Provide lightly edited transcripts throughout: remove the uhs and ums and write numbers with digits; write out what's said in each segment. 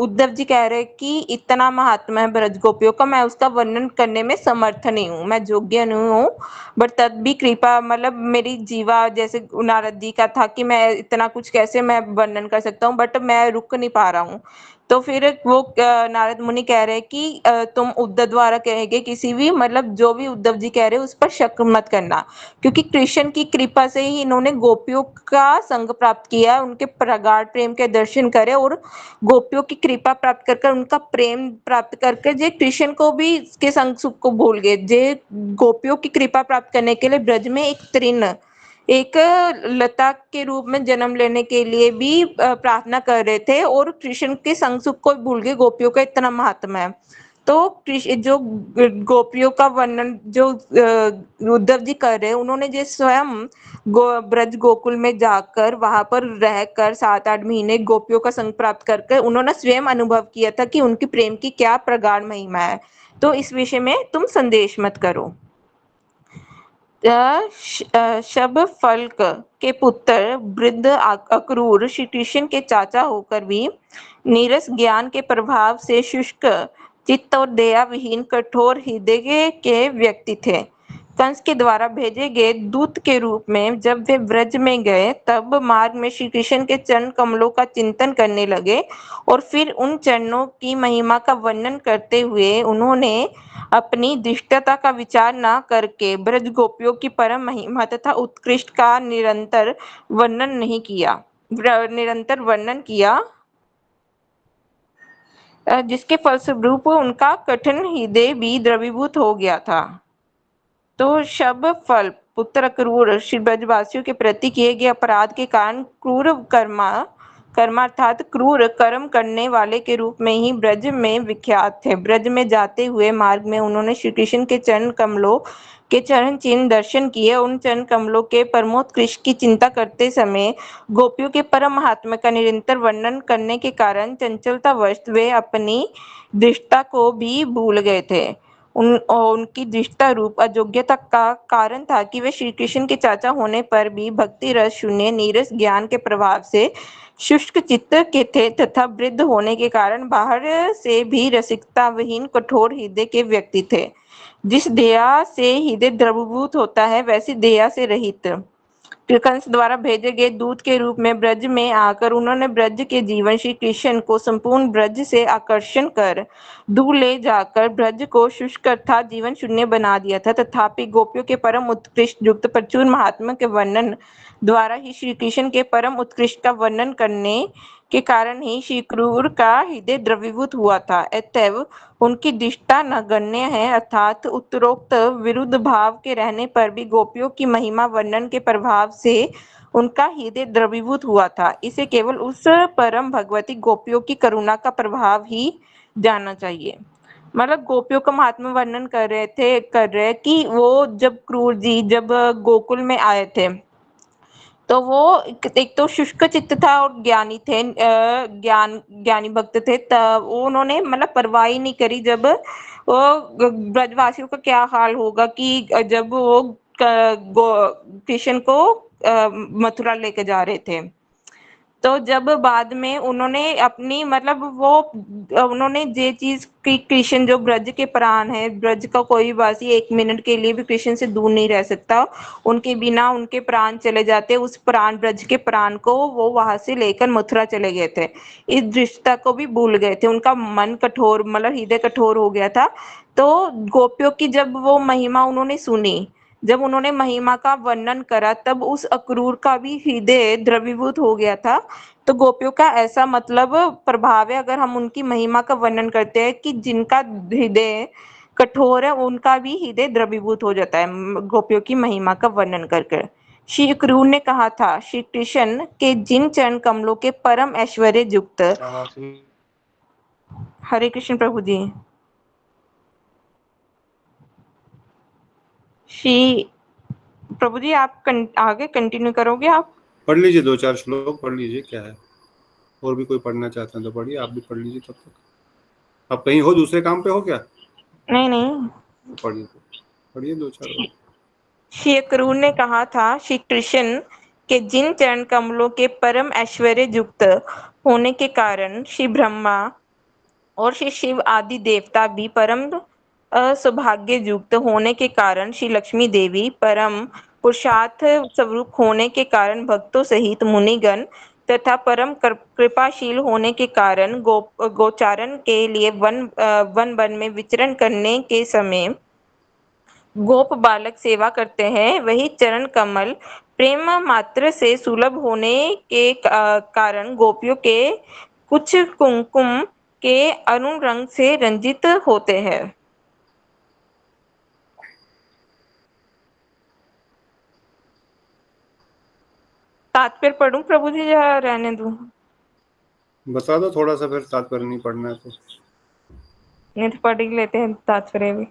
उद्धव जी कह रहे कि इतना महात्मा है ब्रज गोपियों का, मैं उसका वर्णन करने में समर्थ नहीं हूँ, मैं योग्य नहीं हूँ, बट तब भी कृपा मतलब मेरी जीवा जैसे नारद जी का था कि मैं इतना कुछ कैसे मैं वर्णन कर सकता हूँ, बट मैं रुक नहीं पा रहा हूँ। तो फिर वो नारद मुनि कह रहे हैं कि तुम उद्धव द्वारा कहे गए किसी भी मतलब जो भी उद्धव जी कह रहे हैं उस पर शक मत करना, क्योंकि कृष्ण की कृपा से ही इन्होंने गोपियों का संग प्राप्त किया, उनके प्रगाढ़ प्रेम के दर्शन करे और गोपियों की कृपा प्राप्त कर कर उनका प्रेम प्राप्त करके जे कृष्ण को भी के संग सुख को भूल गए। जे गोपियों की कृपा प्राप्त करने के लिए ब्रज में एक तृण एक लता के रूप में जन्म लेने के लिए भी प्रार्थना कर रहे थे और कृष्ण के संग सुख को भूल गए। गोपियों का इतना महात्मा है। तो जो गोपियों का वर्णन जो उद्धव जी कर रहे हैं, उन्होंने जो स्वयं ब्रज गोकुल में जाकर वहां पर रहकर 7-8 महीने गोपियों का संग प्राप्त करके उन्होंने स्वयं अनुभव किया था कि उनकी प्रेम की क्या प्रगाढ़ महिमा है। तो इस विषय में तुम संदेश मत करो। शबफल्क के पुत्र वृद्ध अक्रूर श्री कृष्ण के चाचा होकर भी नीरस ज्ञान के प्रभाव से शुष्क चित्त और दया विहीन कठोर हृदय के व्यक्ति थे। कंस के द्वारा भेजे गए दूत के रूप में जब वे ब्रज में गए, तब मार्ग में श्री कृष्ण के चरण कमलों का चिंतन करने लगे और फिर उन चरणों की महिमा का वर्णन करते हुए उन्होंने अपनी दुष्टता का विचार न करके ब्रज गोपियों की परम महिमा तथा उत्कृष्ट का निरंतर वर्णन किया, जिसके फलस्वरूप उनका कठिन हृदय भी द्रवीभूत हो गया था। तो शब फल पुत्र क्रूर श्री ब्रजवासियों के प्रति किए गए अपराध के कारण क्रूर कर्मा अर्थात क्रूर कर्म करने वाले के रूप में ही ब्रज में विख्यात थे। ब्रज में जाते हुए मार्ग में उन्होंने श्री कृष्ण के चरण कमलों के चरण चिन्ह दर्शन किए। उन चरण कमलों के परमोत्कृष्ट की चिंता करते समय गोपियों के परम महात्म्य का निरंतर वर्णन करने के कारण चंचलतावश वे अपनी दृष्टता को भी भूल गए थे। उनकी दृष्टा रूप अयोग्यता का कारण था कि वे श्री कृष्ण के चाचा होने पर भी भक्ति रस शून्य नीरस ज्ञान के प्रभाव से शुष्क चित्त के थे तथा वृद्ध होने के कारण बाहर से भी रसिकता विहीन कठोर हृदय के व्यक्ति थे। जिस दया से हृदय द्रवभूत होता है वैसी दया से रहित कंस द्वारा भेजे गए दूत के रूप में ब्रज में आकर उन्होंने ब्रज के जीवन श्री कृष्ण को संपूर्ण ब्रज से आकर्षण कर दूर ले जाकर ब्रज को शुष्क अर्थात जीवन शून्य बना दिया था। तथापि गोपियों के परम उत्कृष्ट युक्त प्रचुर महात्मा के वर्णन द्वारा ही श्री कृष्ण के परम उत्कृष्ट का वर्णन करने के कारण ही श्री क्रूर का हृदय द्रवीभूत हुआ था। अतएव उनकी दृष्टा नगण्य है, अर्थात उत्तरोक्त विरुद्ध भाव के रहने पर भी गोपियों की महिमा वर्णन के प्रभाव से उनका हृदय द्रवीभूत हुआ था। इसे केवल उस परम भगवती गोपियों की करुणा का प्रभाव ही जानना चाहिए। मतलब गोपियों का महात्मा वर्णन कर रहे कि वो जब क्रूर जी जब गोकुल में आए थे, तो वो एक तो शुष्क चित्त था और ज्ञानी थे, ज्ञानी भक्त थे। वो उन्होंने मतलब परवाह ही नहीं करी जब वो ब्रजवासियों का क्या हाल होगा कि जब वो कृष्ण को मथुरा लेके जा रहे थे। तो जब बाद में उन्होंने अपनी मतलब वो उन्होंने जे चीज की कृष्ण जो ब्रज के प्राण है, ब्रज का कोई वासी 1 मिनट के लिए भी कृष्ण से दूर नहीं रह सकता, उनके बिना उनके प्राण चले जाते। उस प्राण ब्रज के प्राण को वो वहां से लेकर मथुरा चले गए थे, इस दृष्टता को भी भूल गए थे। उनका मन कठोर मतलब हृदय कठोर हो गया था। तो गोपियों की जब वो महिमा उन्होंने सुनी, जब उन्होंने महिमा का वर्णन करा, तब उस अक्रूर का भी हृदय द्रवीभूत हो गया था। तो गोपियों का ऐसा मतलब प्रभाव है, अगर हम उनकी महिमा का वर्णन करते हैं कि जिनका हृदय कठोर है उनका भी हृदय द्रवीभूत हो जाता है गोपियों की महिमा का वर्णन करके। श्री अक्रूर ने कहा था, श्री कृष्ण के जिन चरण कमलों के परम ऐश्वर्य युक्त। हरे कृष्ण प्रभु जी। श्री प्रभु जी आप आगे कंटिन्यू करोगे? आप पढ़ लीजिए, 2-4 श्लोक पढ़ लीजिए, क्या है। और भी कोई पढ़ना चाहते हैं तो पढ़िए, आप भी पढ़ लीजिए तब तक। आप कहीं हो, दूसरे काम पे हो क्या? नहीं। पढ़िए 2-4 और। श्री अक्रूर ने कहा था, श्री कृष्ण के जिन चरण कमलों के परम ऐश्वर्य युक्त होने के कारण श्री ब्रह्मा और श्री शिव आदि देवता भी परम सौभाग्य युक्त होने के कारण श्री लक्ष्मी देवी परम पुरुषार्थ स्वरूप होने के कारण भक्तों सहित मुनिगण तथा परम कृपाशील होने के कारण गोचारण के लिए वन में विचरण करने के समय गोप बालक सेवा करते हैं, वही चरण कमल प्रेम मात्र से सुलभ होने के कारण गोपियों के कुछ कुमकुम के अरुण रंग से रंजित होते हैं। तात्पर्य पढ़ूं प्रभु जी या रहने दूं? बता दो थोड़ा सा, फिर तात्पर्य नहीं पढ़ना है तो। नहीं तो पढ़ ही लेते हैं तात्पर्य भी।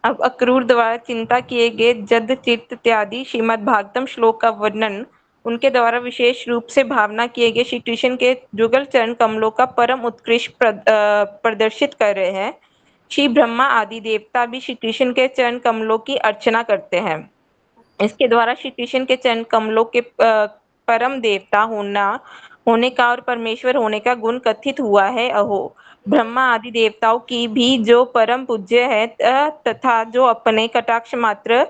अब अक्रूर द्वारा चिंता किए गए जद चित्त इत्यादि श्रीमद् भागवतम श्लोक का वर्णन उनके द्वारा विशेष रूप से भावना किए गए श्री कृष्ण के जुगल चरण कमलों का परम उत्कृष्ट प्रदर्शित कर रहे हैं। श्री ब्रह्मा आदि देवता भी श्री कृष्ण के चरण कमलों की अर्चना करते हैं। इसके द्वारा श्री कृष्ण के चरण कमलों के परम देवता होने का और परमेश्वर होने का गुण कथित हुआ है। अहो, ब्रह्मा आदि देवताओं की भी जो परम पूज्य है तथा जो अपने कटाक्ष मात्र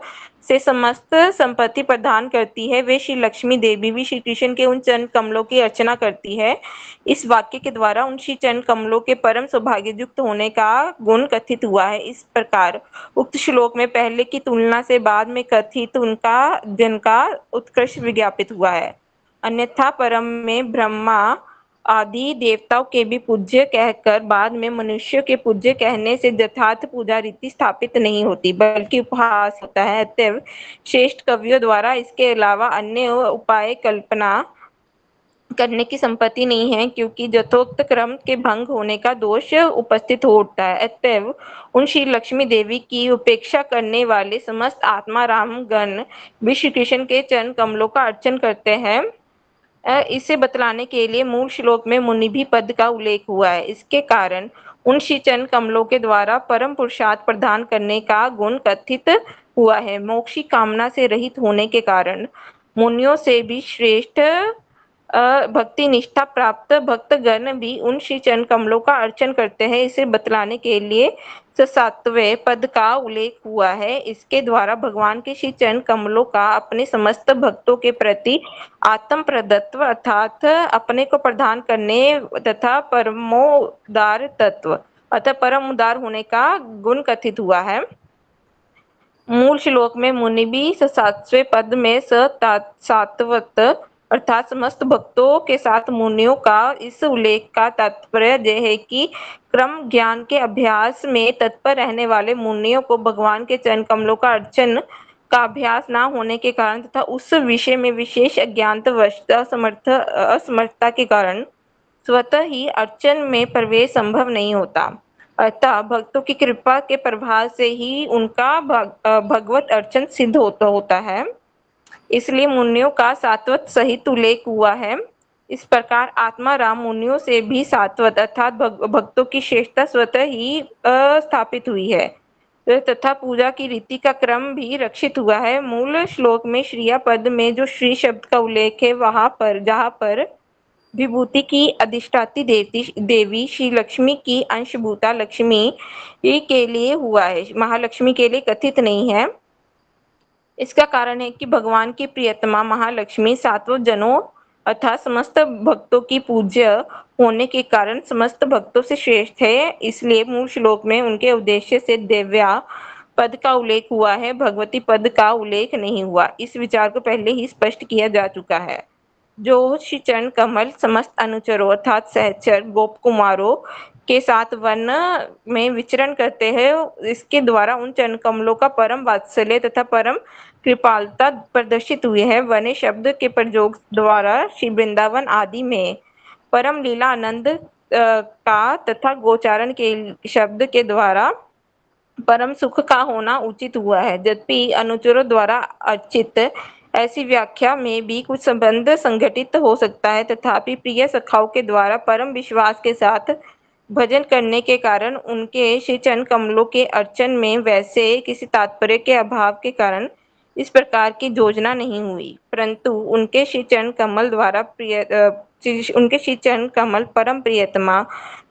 से समस्त संपत्ति प्रदान करती है, वे श्री लक्ष्मी देवी भी श्री कृष्ण के उन चरण कमलों की अर्चना करती है। इस वाक्य के द्वारा उन श्री चरण कमलों के परम सौभाग्ययुक्त होने का गुण कथित हुआ है। इस प्रकार उक्त श्लोक में पहले की तुलना से बाद में कथित उनका जिनका उत्कृष्ट विज्ञापित हुआ है। अन्यथा परम में ब्रह्मा आदि देवताओं के भी पूज्य कहकर बाद में मनुष्यों के पूज्य कहने से यथार्थ पूजा रीति स्थापित नहीं होती, बल्कि उपहास होता है। अतएव श्रेष्ठ कवियों द्वारा इसके अलावा अन्य उपाय कल्पना करने की संपत्ति नहीं है, क्योंकि यथोक्त क्रम के भंग होने का दोष उपस्थित हो उठता है। अतएव उन श्री लक्ष्मी देवी की उपेक्षा करने वाले समस्त आत्मा राम गण भी श्री कृष्ण के चरण कमलों का अर्चन करते हैं। इसे बतलाने के लिए मूल श्लोक में मुनिभि पद का उल्लेख हुआ है। इसके कारण उन श्री चरण कमलों के द्वारा परम पुरुषार्थ प्रदान करने का गुण कथित हुआ है। मोक्ष की कामना से रहित होने के कारण मुनियों से भी श्रेष्ठ भक्ति निष्ठा प्राप्त भक्तगण भी उन श्री चरण कमलों का अर्चन करते हैं। इसे बतलाने के लिए 7वें पद का उल्लेख हुआ है। इसके द्वारा भगवान के श्री चरण कमलों का अपने समस्त भक्तों के प्रति आत्म प्रदत्व अर्थात अपने को प्रदान करने तथा परमोदार तत्व अतः परम उदार होने का गुण कथित हुआ है। मूल श्लोक में मुनि भी 7वें पद में सात्वत अर्थात समस्त भक्तों के साथ मुनियों का इस उल्लेख का तात्पर्य यह है कि क्रम ज्ञान के अभ्यास में तत्पर रहने वाले मुनियों को भगवान के चरण कमलों का अर्चन का अभ्यास न होने के कारण तथा उस विषय में विशेष अज्ञानवश असमर्थता के कारण स्वतः ही अर्चन में प्रवेश संभव नहीं होता। अतः भक्तों की कृपा के प्रभाव से ही उनका भगवत अर्चन सिद्ध होता है। इसलिए मुनियों का सात्वत सहित उल्लेख हुआ है। इस प्रकार आत्मा राम मुनियों से भी सात्वत अर्थात भक्तों की श्रेष्ठता स्वतः ही स्थापित हुई है तथा पूजा की रीति का क्रम भी रक्षित हुआ है। मूल श्लोक में श्रिया पद में जो श्री शब्द का उल्लेख है वहां पर जहाँ पर विभूति की अधिष्ठात्री देवी श्री लक्ष्मी की अंशभूता लक्ष्मी के लिए हुआ है, महालक्ष्मी के लिए कथित नहीं है। इसका कारण है कि भगवान की प्रियतमा महालक्ष्मी सात्वत जनों अर्थात समस्त भक्तों की पूज्य होने के कारण समस्त भक्तों से श्रेष्ठ है। इसलिए मूल श्लोक में उनके उद्देश्य से दिव्या पद का उल्लेख हुआ है, भगवती पद का उल्लेख नहीं हुआ। इस विचार को पहले ही स्पष्ट किया जा चुका है। जो श्री चरण कमल समस्त अनुचरों अर्थात सहचर गोप कुमारों के साथ वन में विचरण करते हैं, इसके द्वारा उन चरण कमलों का परम वात्सल्य तथा परम कृपालता प्रदर्शित हुई है। वने शब्द के प्रयोग द्वारा श्री वृंदावन आदि में परम लीला आनंद का तथा गोचारण के शब्द के द्वारा परम सुख का होना उचित हुआ है। यद्यपि अनुचरों द्वारा अर्चित ऐसी व्याख्या में भी कुछ संबंध संघटित हो सकता है, तथापि प्रिय सखाओं के द्वारा परम विश्वास के साथ भजन करने के कारण उनके श्री चरण कमलों के अर्चन में वैसे किसी तात्पर्य के अभाव के कारण इस प्रकार की योजना नहीं हुई, परंतु उनके श्री चरण कमल द्वारा उनके श्री चरण कमल परम प्रियतमा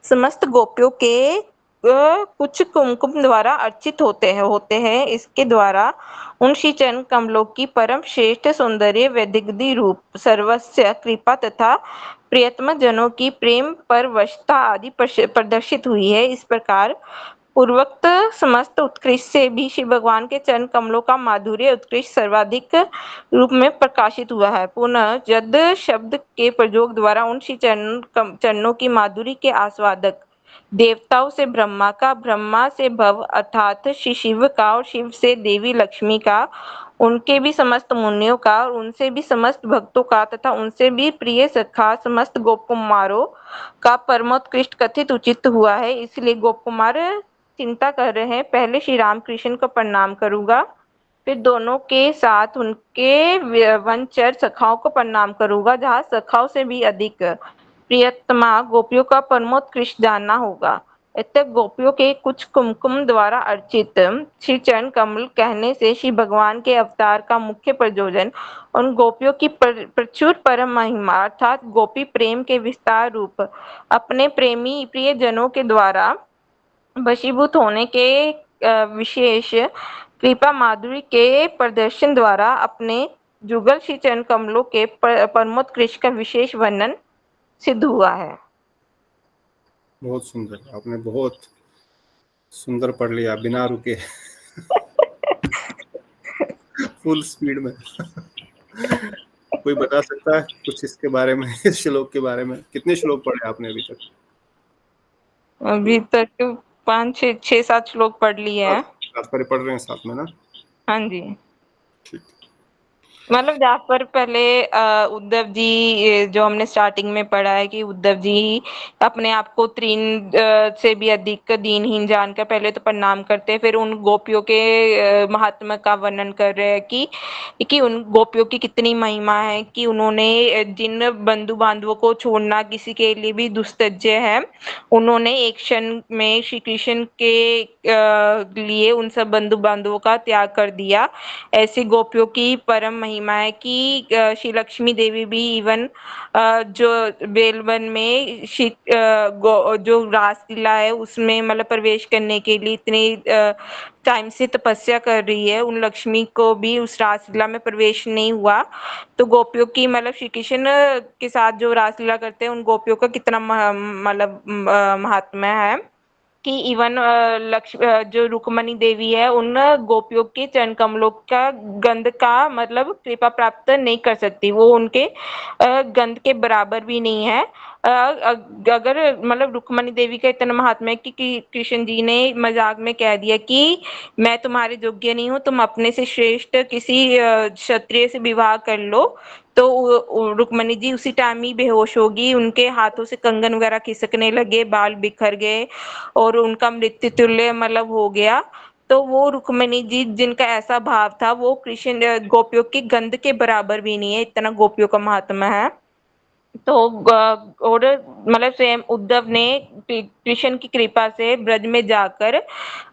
समस्त गोपियों के कुछ कुमकुम द्वारा अर्चित होते हैं। इसके द्वारा उन श्री चरण कमलों की परम श्रेष्ठ सौंदर्य, वैदग्ध्य रूप, सर्वस्व कृपा तथा प्रियतम जनों की प्रेम परवशता आदि प्रदर्शित हुई है। इस प्रकार पूर्वोक्त समस्त उत्कृष्ट से भी श्री भगवान के चरण कमलों का माधुर्य उत्कृष्ट सर्वाधिक रूप में प्रकाशित हुआ है। पुनः यद शब्द के प्रयोग द्वारा उन श्री चरणों की माधुरी के आस्वादक देवताओं से ब्रह्मा का, ब्रह्मा से भव अर्थात श्री शिव का, और शिव से देवी लक्ष्मी का, उनके भी समस्त मुनियों का, और उनसे भी समस्त भक्तों का, तथा उनसे भी प्रिय सखा समस्त गोप कुमारों का परमोत्कृष्ट कथित उचित हुआ है। इसलिए गोप कुमार चिंता कर रहे हैं, पहले श्री रामकृष्ण को प्रणाम करूंगा, फिर दोनों के साथ उनके वनचर सखाओं को प्रणाम करूंगा, जहाँ सखाओं से भी अधिक प्रियतमा गोपियों का परमोत्कृष्ट जानना होगा। इतने गोपियों के कुछ कुमकुम द्वारा अर्चित श्री चरण कमल कहने से श्री भगवान के अवतार का मुख्य प्रयोजन उन गोपियों की प्रचुर परम महिमा अर्थात गोपी प्रेम के विस्तार रूप अपने प्रेमी प्रिय जनों के द्वारा वशीभूत होने के विशेष कृपा माधुरी के प्रदर्शन द्वारा अपने जुगल श्री चरण कमलों के परमोत्कृष्ट का विशेष वर्णन सिद्ध हुआ है। बहुत सुंदर, आपने बहुत सुंदर पढ़ लिया बिना रुके फुल स्पीड में कोई बता सकता है कुछ इसके बारे में, इस श्लोक के बारे में? कितने श्लोक पढ़े आपने अभी तक? अभी तक 5-6-7 श्लोक पढ़ लिए हैं। तात्पर्य पढ़ रहे हैं साथ में ना? हाँ जी, ठीक। मतलब जहाँ पर पहले उद्धव जी जो हमने स्टार्टिंग में पढ़ा है कि उद्धव जी अपने आप को तीन से भी अधिक दीनहीन जानकर पहले तो प्रणाम करते हैं, फिर उन गोपियों के महात्मा का वर्णन कर रहे हैं कि उन गोपियों की कितनी महिमा है, कि उन्होंने जिन बंधु बांधवों को छोड़ना किसी के लिए भी दुस्तज्य है, उन्होंने एक क्षण में श्री कृष्ण के लिए उन सब बंधु बांधवों का त्याग कर दिया। ऐसी गोपियों की परम महिमा है कि श्री लक्ष्मी देवी भी इवन जो बेलवन में जो रासलीला है उसमें मतलब प्रवेश करने के लिए इतनी टाइम से तपस्या कर रही है, उन लक्ष्मी को भी उस रासलीला में प्रवेश नहीं हुआ। तो गोपियों की मतलब श्री कृष्ण के साथ जो रासलीला करते हैं उन गोपियों का कितना मतलब महात्म्य है कि इवन जो रुक्मणी देवी है उन गोपियों के चरण कमलों का गंध का मतलब कृपा प्राप्त नहीं कर सकती, वो उनके गंध के बराबर भी नहीं है। अगर मतलब रुक्मणी देवी का इतना महात्मा है कि कृष्ण जी ने मजाक में कह दिया कि मैं तुम्हारे योग्य नहीं हूँ, तुम अपने से श्रेष्ठ किसी क्षत्रिय से विवाह कर लो, तो रुक्मणी जी उसी टाइम ही बेहोश होगी, उनके हाथों से कंगन वगैरह खिसकने लगे, बाल बिखर गए और उनका मृत्यु तुल्य मतलब हो गया। तो वो रुक्मणी जी जिनका ऐसा भाव था वो कृष्ण गोपियों की गंध के बराबर भी नहीं है, इतना गोपियों का महात्मा है। तो और मतलब स्वयं उद्धव ने कृष्ण की कृपा से ब्रज में जाकर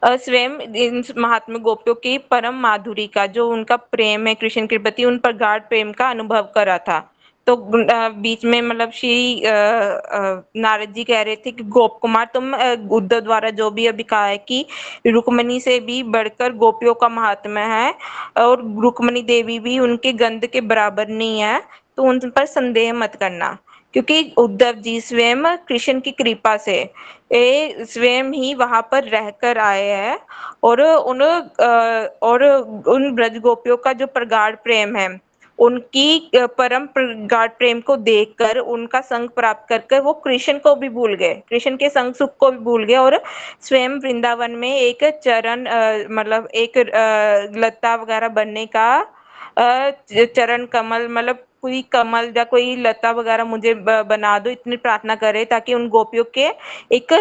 स्वयं इन महात्मा गोपियों की परम माधुरी का जो उनका प्रेम है कृष्ण के प्रति, उन पर गाढ़ प्रेम का अनुभव करा था। तो बीच में मतलब श्री नारद जी कह रहे थे कि गोप कुमार तुम उद्धव द्वारा जो भी अभी कहा है कि रुक्मणी से भी बढ़कर गोपियों का महात्मा है और रुक्मणी देवी भी उनके गंध के बराबर नहीं है, तो उन पर संदेह मत करना, क्योंकि उद्धव जी स्वयं कृष्ण की कृपा से स्वयं ही वहां पर रहकर आए हैं और उन ब्रज गोपियों का जो प्रगाढ़ प्रेम है उनकी परम प्रगाढ़ प्रेम को देखकर उनका संग प्राप्त कर वो कृष्ण को भी भूल गए, कृष्ण के संग सुख को भी भूल गए और स्वयं वृंदावन में एक चरण मतलब एक लता वगैरह बनने का चरण कमल मतलब कोई कमल या कोई लता वगैरह मुझे बना दो, इतनी प्रार्थना करे ताकि उन गोपियों के एक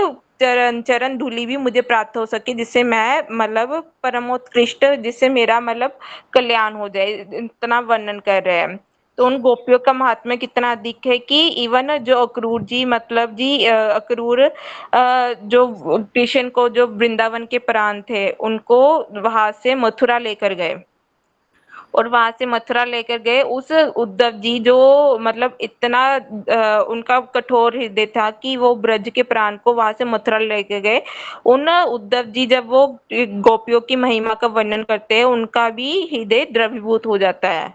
चरण धूलि भी मुझे प्राप्त हो सके, जिससे मैं मतलब परमोत्कृष्ट जिससे मेरा मतलब कल्याण हो जाए, इतना वर्णन कर रहे हैं। तो उन गोपियों का महात्म्य कितना अधिक है कि इवन जो अक्रूर जी मतलब जी अक्रूर जो कृष्ण को जो वृंदावन के प्राण थे उनको वहां से मथुरा लेकर गए और वहां से मथुरा लेकर गए। उस उद्धव जी जो मतलब इतना उनका कठोर हृदय था कि वो ब्रज के प्राण को वहां से मथुरा लेकर गए। उन उद्धव जी जब वो गोपियों की महिमा का वर्णन करते हैं, उनका भी हृदय द्रवीभूत हो जाता है,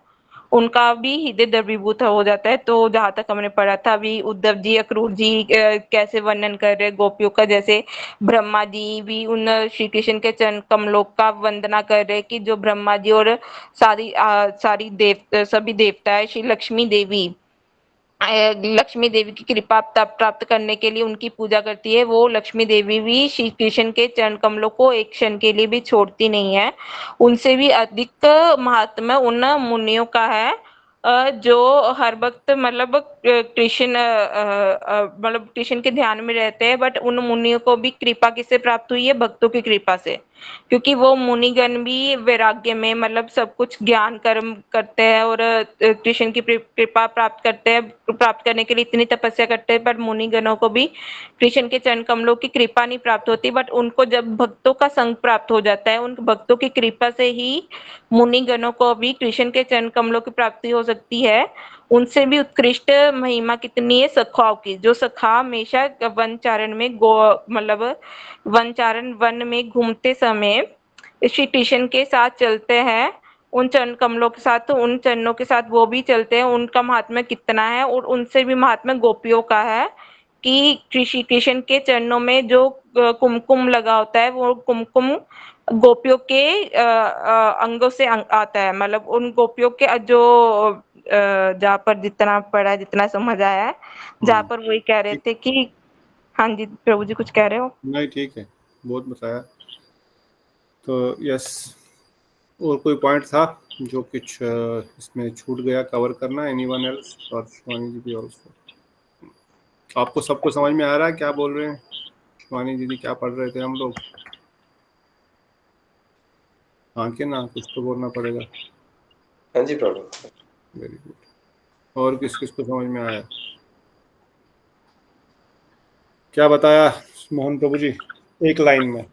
उनका भी हृदय द्रवीभूत हो जाता है। तो जहां तक हमने पढ़ा था अभी, उद्धव जी अक्रूर जी कैसे वर्णन कर रहे गोपियों का, जैसे ब्रह्मा जी भी उन श्री कृष्ण के चरण कमलों का वंदना कर रहे कि जो ब्रह्मा जी और सारी सभी देवताएं, श्री लक्ष्मी देवी लक्ष्मी देवी की कृपा प्राप्त करने के लिए उनकी पूजा करती है। वो लक्ष्मी देवी भी श्री कृष्ण के चरण कमलों को एक क्षण के लिए भी छोड़ती नहीं है। उनसे भी अधिक महात्मा उन मुनियों का है जो हर वक्त मतलब कृष्ण मतलब कृष्ण के ध्यान में रहते हैं। बट उन मुनियों को भी कृपा किससे प्राप्त हुई है? भक्तों की कृपा से, क्योंकि वो मुनिगण भी वैराग्य में मतलब सब कुछ ज्ञान कर्म करते हैं और कृष्ण की कृपा प्राप्त करते हैं, प्राप्त करने के लिए इतनी तपस्या करते हैं। पर मुनिगणों को भी कृष्ण के चरण कमलों की कृपा नहीं प्राप्त होती। बट उनको जब भक्तों का संग प्राप्त हो जाता है, उन भक्तों की कृपा से ही मुनिगणों को भी कृष्ण के चरण कमलों की प्राप्ति हो सकती है। उनसे भी उत्कृष्ट महिमा कितनी है सखाओं की, जो सखा हमेशा वन चारण में मतलब वन में घूमते समय श्री कृष्ण के साथ चलते हैं, उन चरण कमलों के साथ, उन चरणों के साथ वो भी चलते हैं। उनका महात्म्य कितना है, और उनसे भी महात्म्य गोपियों का है कि श्री कृष्ण के चरणों में जो कुमकुम लगा होता है, वो कुमकुम गोपियों के अंगों से आता है। मतलब उन गोपियों के जो जहाँ पर जितना पढ़ा है, जितना समझ आया है, जहाँ पर वही कह रहे ठीक। थे कि हाँ जी प्रभु जी कुछ कह रहे हो? नहीं ठीक है, बहुत बताया। तो यस, और कोई पॉइंट था जो कुछ इसमें छूट गया कवर करना? Anyone else? और शिवानी जी भी ऑल्सो। आपको सबको समझ में आ रहा है क्या बोल रहे हैं? शिवानी दीदी क्या पढ़ रहे थे हम लोग? हाँ कि ना, कुछ तो बोलना पड़ेगा। हाँ जी प्रभु। Very good. और किस किस को समझ में आया? क्या बताया मोहन प्रभु जी एक लाइन में?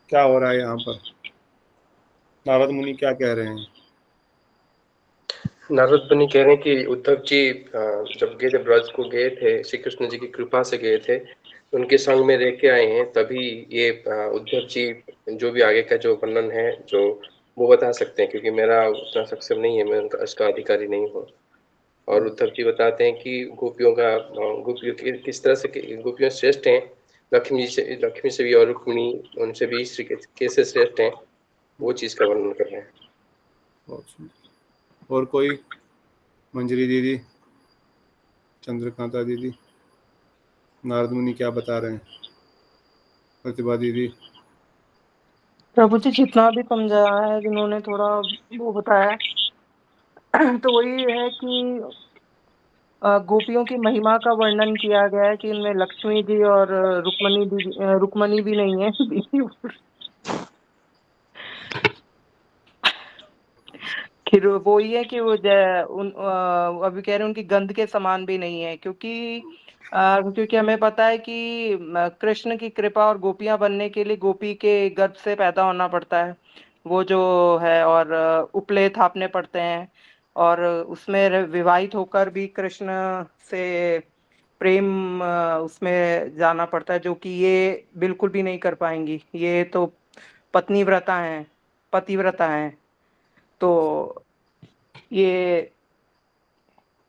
क्या हो रहा है यहाँ पर? नारद मुनि क्या कह रहे हैं? नारद मुनि कह रहे हैं कि उद्धव जी जब गए थे, ब्रज को गए थे, श्री कृष्ण जी की कृपा से गए थे, उनके संग में रह के आए हैं। तभी ये उद्धव जी जो भी आगे का जो वर्णन है जो वो बता सकते हैं, क्योंकि मेरा उतना सक्षम नहीं है, मैं उनका उसका अधिकारी नहीं हूँ। और उद्धव जी बताते हैं कि गोपियों की किस तरह से गोपियों श्रेष्ठ हैं, लक्ष्मी से भी, और रुक्मिणी उनसे भी श्री कैसे श्रेष्ठ हैं, वो चीज का वर्णन कर रहे हैं। बहुत सुंदर। और कोई? मंजरी दीदी, चंद्रकांता दीदी, नारद मुनि क्या बता रहे हैं? प्रतिभा दीदी। प्रभु जी जितना भी समझाया है, जिन्होंने थोड़ा वो बताया तो वही है कि गोपियों की महिमा का वर्णन किया गया है कि इनमें लक्ष्मी जी और रुक्मणी भी नहीं है फिर वो ही है कि वो अभी कह रहे हैं उनकी गंध के समान भी नहीं है, क्योंकि हमें पता है कि कृष्ण की कृपा और गोपियां बनने के लिए गोपी के गर्भ से पैदा होना पड़ता है, वो जो है, और उपले थापने पड़ते हैं, और उसमें विवाहित होकर भी कृष्ण से प्रेम उसमें जाना पड़ता है, जो कि ये बिल्कुल भी नहीं कर पाएंगी। ये तो पतिव्रता हैं। तो ये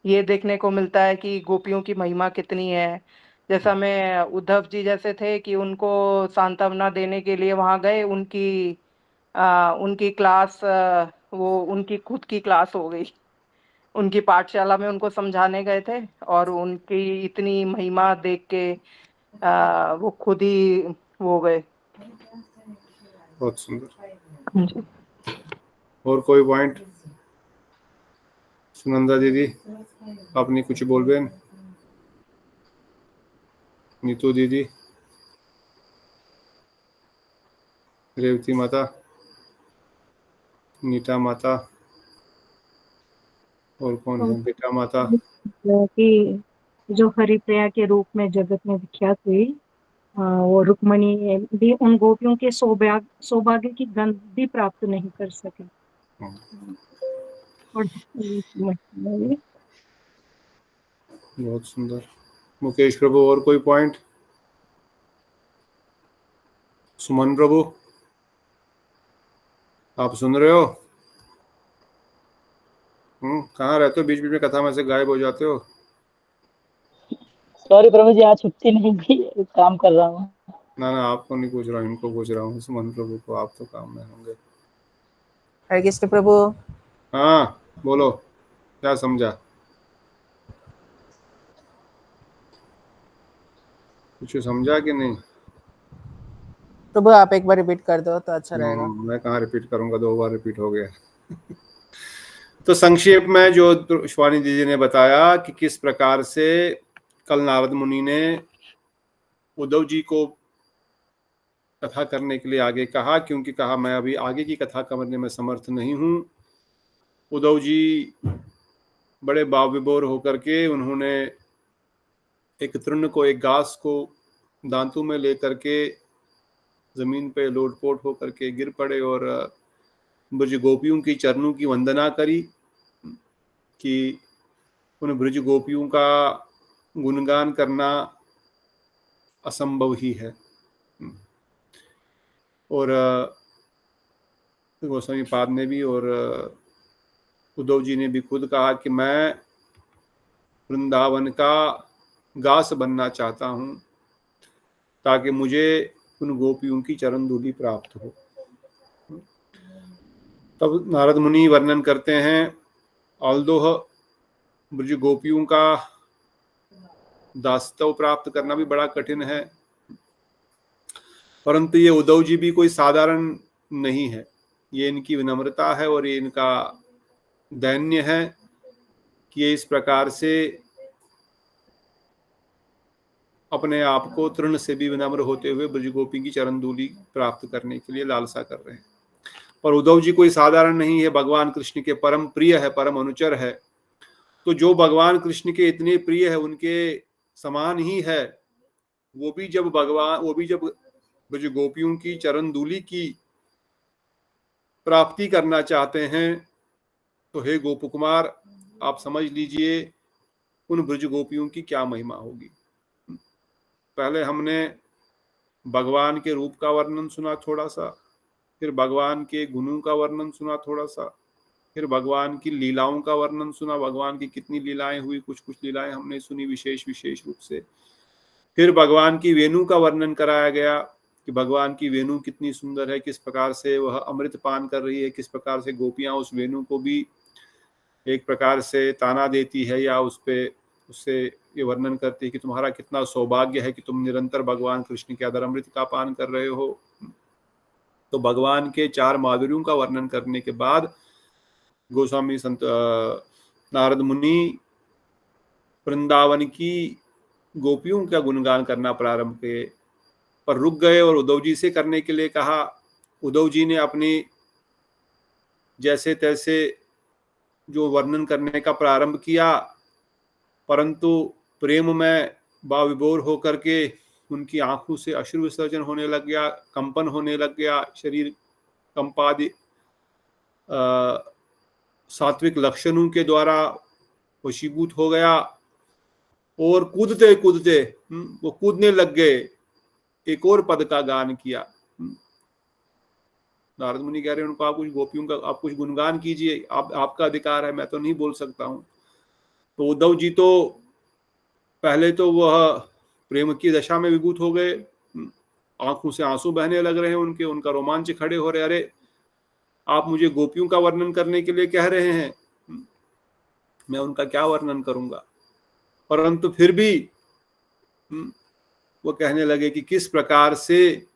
देखने को मिलता है कि गोपियों की महिमा कितनी है। जैसा मैं उद्धव जी जैसे थे कि उनको सांत्वना देने के लिए वहां गए, उनकी क्लास वो उनकी खुद की क्लास हो गई, उनकी पाठशाला में उनको समझाने गए थे, और उनकी इतनी महिमा देख के वो खुद ही वो गए। बहुत सुंदर। और कोई पॉइंट? सुनंदा दीदी, आपने कुछ बोल बेन? नीतू दीदी, रेवती माता, नीता माता, और कौन है? बेटा माता। कि जो हरिप्रिया के रूप में जगत में विख्यात हुई, वो रुक्मणी भी उन गोपियों के सौभाग्य की गंध भी प्राप्त नहीं कर सके। और बहुत सुंदर। मुकेश प्रभु और कोई पॉइंट? सुमन प्रभु आप सुन रहे हो? कहाँ रहते हो? बीच बीच में कथा में से गायब हो जाते हो। सॉरी प्रभु जी, आज छुट्टी नहीं थी, काम कर रहा हूँ। ना ना, आपको नहीं पूछ रहा हूँ, इनको पूछ रहा हूँ, सुमन प्रभु को। आप तो काम में होंगे। हरे कृष्ण प्रभु। हाँ बोलो, क्या समझा? कुछ समझा कि नहीं? प्रभु आप एक बार रिपीट कर दो तो अच्छा रहेगा। मैं कहाँ रिपीट करूंगा, 2 बार रिपीट हो गया। तो संक्षेप में जो शिवानी दीदी ने बताया कि किस प्रकार से कल नारद मुनि ने उद्धव जी को कथा करने के लिए आगे कहा, क्योंकि कहा मैं अभी आगे की कथा करने में समर्थ नहीं हूँ। उद्धव जी बड़े भाव विभोर होकर के उन्होंने एक तृण को, एक घास को दांतों में लेकर के जमीन पे लोटपोट होकर के गिर पड़े और ब्रज गोपियों की चरणों की वंदना करी कि उन ब्रज गोपियों का गुणगान करना असंभव ही है। और गोस्वामी पाद ने भी और उद्धव जी ने भी खुद कहा कि मैं वृंदावन का घास बनना चाहता हूँ ताकि मुझे उन गोपियों की चरण धूलि प्राप्त हो। तब नारद मुनि वर्णन करते हैं, ऑल्दोह ब्रज गोपियों का दासत्व प्राप्त करना भी बड़ा कठिन है, परंतु ये उद्धव जी भी कोई साधारण नहीं है। ये इनकी विनम्रता है और ये इनका दैन्य है कि ये इस प्रकार से अपने आप को तृण से भी विनम्र होते हुए ब्रज गोपी की चरण धूलि प्राप्त करने के लिए लालसा कर रहे हैं। पर उद्धव जी कोई साधारण नहीं है, भगवान कृष्ण के परम प्रिय है, परम अनुचर है। तो जो भगवान कृष्ण के इतने प्रिय है, उनके समान ही है, वो भी जब ब्रज गोपियों की चरण धूलि की प्राप्ति करना चाहते हैं तो हे गोप कुमार, आप समझ लीजिए उन ब्रज गोपियों की क्या महिमा होगी। पहले हमने भगवान के रूप का वर्णन सुना थोड़ा सा, फिर भगवान के गुणों का वर्णन सुना थोड़ा सा, फिर भगवान की लीलाओं का वर्णन सुना, भगवान की कितनी लीलाएं हुई, कुछ कुछ लीलाएं हमने सुनी विशेष रूप से। फिर भगवान की वेणु का वर्णन कराया गया कि भगवान की वेणु कितनी सुंदर है, किस प्रकार से वह अमृत पान कर रही है, किस प्रकार से गोपियां उस वेणु को भी एक प्रकार से ताना देती है या उससे ये वर्णन करती है कि तुम्हारा कितना सौभाग्य है कि तुम निरंतर भगवान कृष्ण के अदर अमृत का पान कर रहे हो। तो भगवान के 4 माधुर्यों का वर्णन करने के बाद गोस्वामी संत नारद मुनि वृंदावन की गोपियों का गुणगान करना प्रारंभ किए, पर रुक गए और उद्धव जी से करने के लिए कहा। उद्धव जी ने अपनी जैसे तैसे जो वर्णन करने का प्रारंभ किया, परंतु प्रेम में भाव विभोर होकर के उनकी आंखों से अश्रु विसर्जन होने लग गया, कंपन होने लग गया, शरीर कंपादि सात्विक लक्षणों के द्वारा वशीभूत हो गया और कूदते कूदते वो कूदने लग गए, एक और पद का गान किया। नारद मुनि कह रहे हैं उनको, आप कुछ गोपियों का आप कुछ गुणगान कीजिए, आपका अधिकार है, मैं तो नहीं बोल सकता हूं। तो उद्धव जी तो पहले तो वह प्रेम की दशा में विभूत हो गए, आंखों से आंसू बहने लग रहे हैं उनका रोमांच खड़े हो रहे, अरे आप मुझे गोपियों का वर्णन करने के लिए कह रहे हैं, मैं उनका क्या वर्णन करूंगा। परंतु फिर भी वो कहने लगे कि किस प्रकार से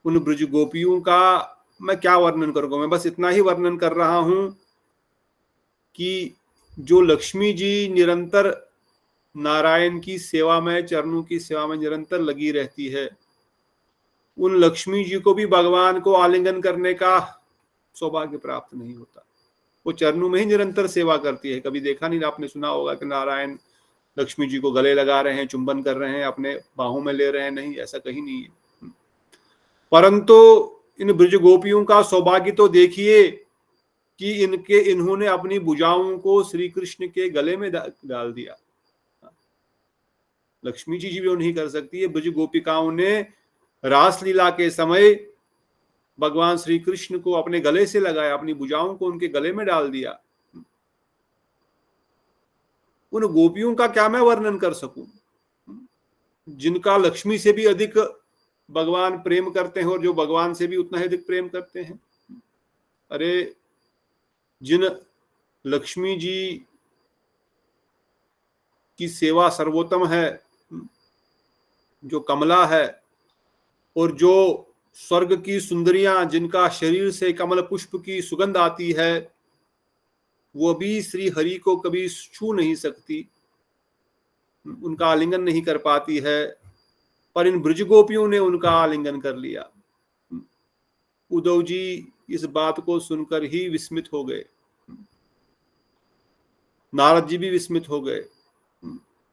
उन ब्रज गोपियों का मैं क्या वर्णन करूंगा, मैं बस इतना ही वर्णन कर रहा हूं कि जो लक्ष्मी जी निरंतर नारायण की सेवा में, चरणों की सेवा में निरंतर लगी रहती है, उन लक्ष्मी जी को भी भगवान को आलिंगन करने का सौभाग्य प्राप्त नहीं होता। वो चरणों में ही निरंतर सेवा करती है। कभी देखा नहीं, आपने सुना होगा कि नारायण लक्ष्मी जी को गले लगा रहे हैं, चुंबन कर रहे हैं, अपने बाहों में ले रहे हैं, नहीं, ऐसा कहीं नहीं है। परंतु इन ब्रज गोपियों का सौभाग्य तो देखिए कि इन्होंने अपनी भुजाओं को श्री कृष्ण के गले में डाल दिया। लक्ष्मी जी भी वो नहीं कर सकती है। ब्रज गोपिकाओं ने रासलीला के समय भगवान श्री कृष्ण को अपने गले से लगाया, अपनी भुजाओं को उनके गले में डाल दिया। उन गोपियों का क्या मैं वर्णन कर सकूं, जिनका लक्ष्मी से भी अधिक भगवान प्रेम करते हैं और जो भगवान से भी उतना ही अधिक प्रेम करते हैं। अरे जिन लक्ष्मी जी की सेवा सर्वोत्तम है, जो कमला है, और जो स्वर्ग की सुंदरियां जिनका शरीर से कमल पुष्प की सुगंध आती है, वो भी श्री हरि को कभी छू नहीं सकती, उनका आलिंगन नहीं कर पाती है, पर इन ब्रज गोपियों ने उनका आलिंगन कर लिया। उद्धव जी इस बात को सुनकर ही विस्मित हो गए, नारद जी भी विस्मित हो गए।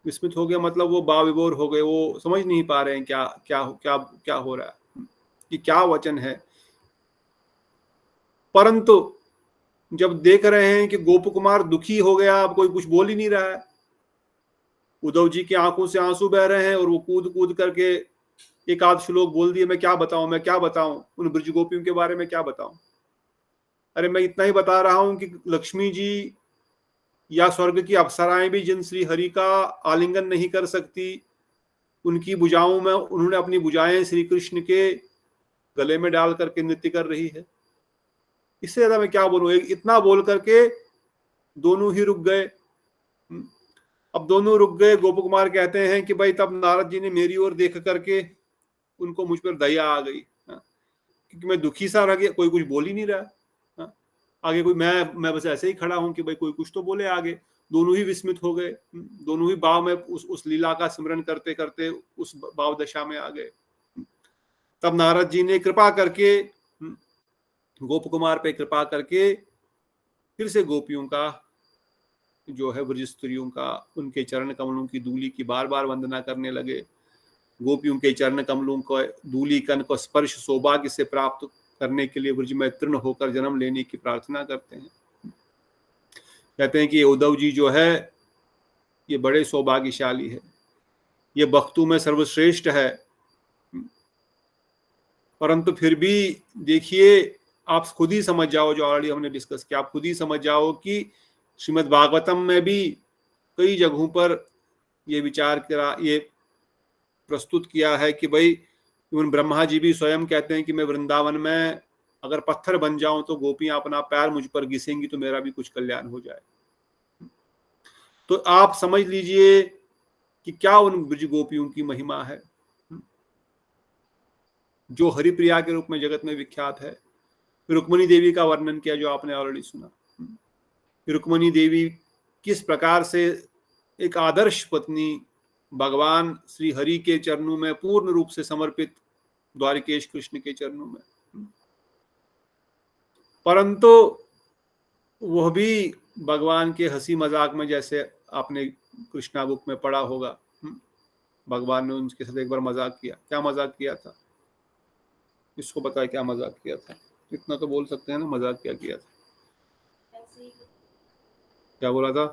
विस्मित हो गया मतलब वो बाविभोर हो गए, वो समझ नहीं पा रहे हैं क्या क्या क्या क्या हो रहा है, कि क्या वचन है। परंतु जब देख रहे हैं कि गोप कुमार दुखी हो गया, अब कोई कुछ बोल ही नहीं रहा है, उद्धव जी की आंखों से आंसू बह रहे हैं और वो कूद कूद करके एक आध श्लोक बोल दिए, मैं क्या बताऊं उन ब्रज गोपियों के बारे में, क्या बताऊं। अरे मैं इतना ही बता रहा हूं कि लक्ष्मी जी या स्वर्ग की अप्सराएं भी जिन श्री हरि का आलिंगन नहीं कर सकती, उनकी भुजाओं में उन्होंने अपनी भुजाएं श्री कृष्ण के गले में डाल करके नृत्य कर रही है। इससे ज्यादा मैं क्या बोलूं। इतना बोल करके दोनों ही रुक गए। अब दोनों रुक गए। गोप कुमार कहते हैं कि भाई तब नारद जी ने मेरी ओर देख करके उनको मुझ पर दया आ गई, क्योंकि मैं दुखी सा रह गया, कोई कुछ बोल ही नहीं रहा। आगे कोई मैं बस ऐसे ही खड़ा हूं कि भाई कोई कुछ तो बोले आगे। दोनों ही विस्मित हो गए, दोनों ही भाव में उस लीला का स्मरण करते करते उस भाव दशा में आ गए। तब नारद जी ने कृपा करके, गोप कुमार पे कृपा करके फिर से गोपियों का जो है ब्रज स्त्रियों का, उनके चरण कमलों की धूलि की बार बार वंदना करने लगे। गोपियों के चरण कमलों को धूलि कण को स्पर्श सौभाग्य से प्राप्त करने के लिए ब्रज में तृण होकर जन्म लेने की प्रार्थना करते हैं। कहते हैं कि ये उद्धव जी जो है ये बड़े सौभाग्यशाली है, ये भक्तों में सर्वश्रेष्ठ है। परंतु फिर भी देखिए, आप खुद ही समझ जाओ, जो ऑलरेडी हमने डिस्कस किया, आप खुद ही समझ जाओ कि श्रीमद् भागवतम में भी कई जगहों पर ये विचार करा, ये प्रस्तुत किया है कि भाई इवन ब्रह्मा जी भी स्वयं कहते हैं कि मैं वृंदावन में अगर पत्थर बन जाऊं तो गोपियां अपना पैर मुझ पर घिसेंगी तो मेरा भी कुछ कल्याण हो जाए। तो आप समझ लीजिए कि क्या उन ब्रज गोपियों की महिमा है, जो हरिप्रिया के रूप में जगत में विख्यात है। रुक्मणी देवी का वर्णन किया जो आपने ऑलरेडी सुना। रुक्मणी देवी किस प्रकार से एक आदर्श पत्नी, भगवान श्री हरि के चरणों में पूर्ण रूप से समर्पित, द्वारिकेश कृष्ण के चरणों में, परंतु वह भी भगवान के हंसी मजाक में, जैसे आपने कृष्णा बुक में पढ़ा होगा, भगवान ने उनके साथ एक बार मजाक किया। क्या मजाक किया था, इसको पता है क्या मजाक किया था? इतना तो बोल सकते हैं ना, मजाक क्या किया था? क्या बोला था?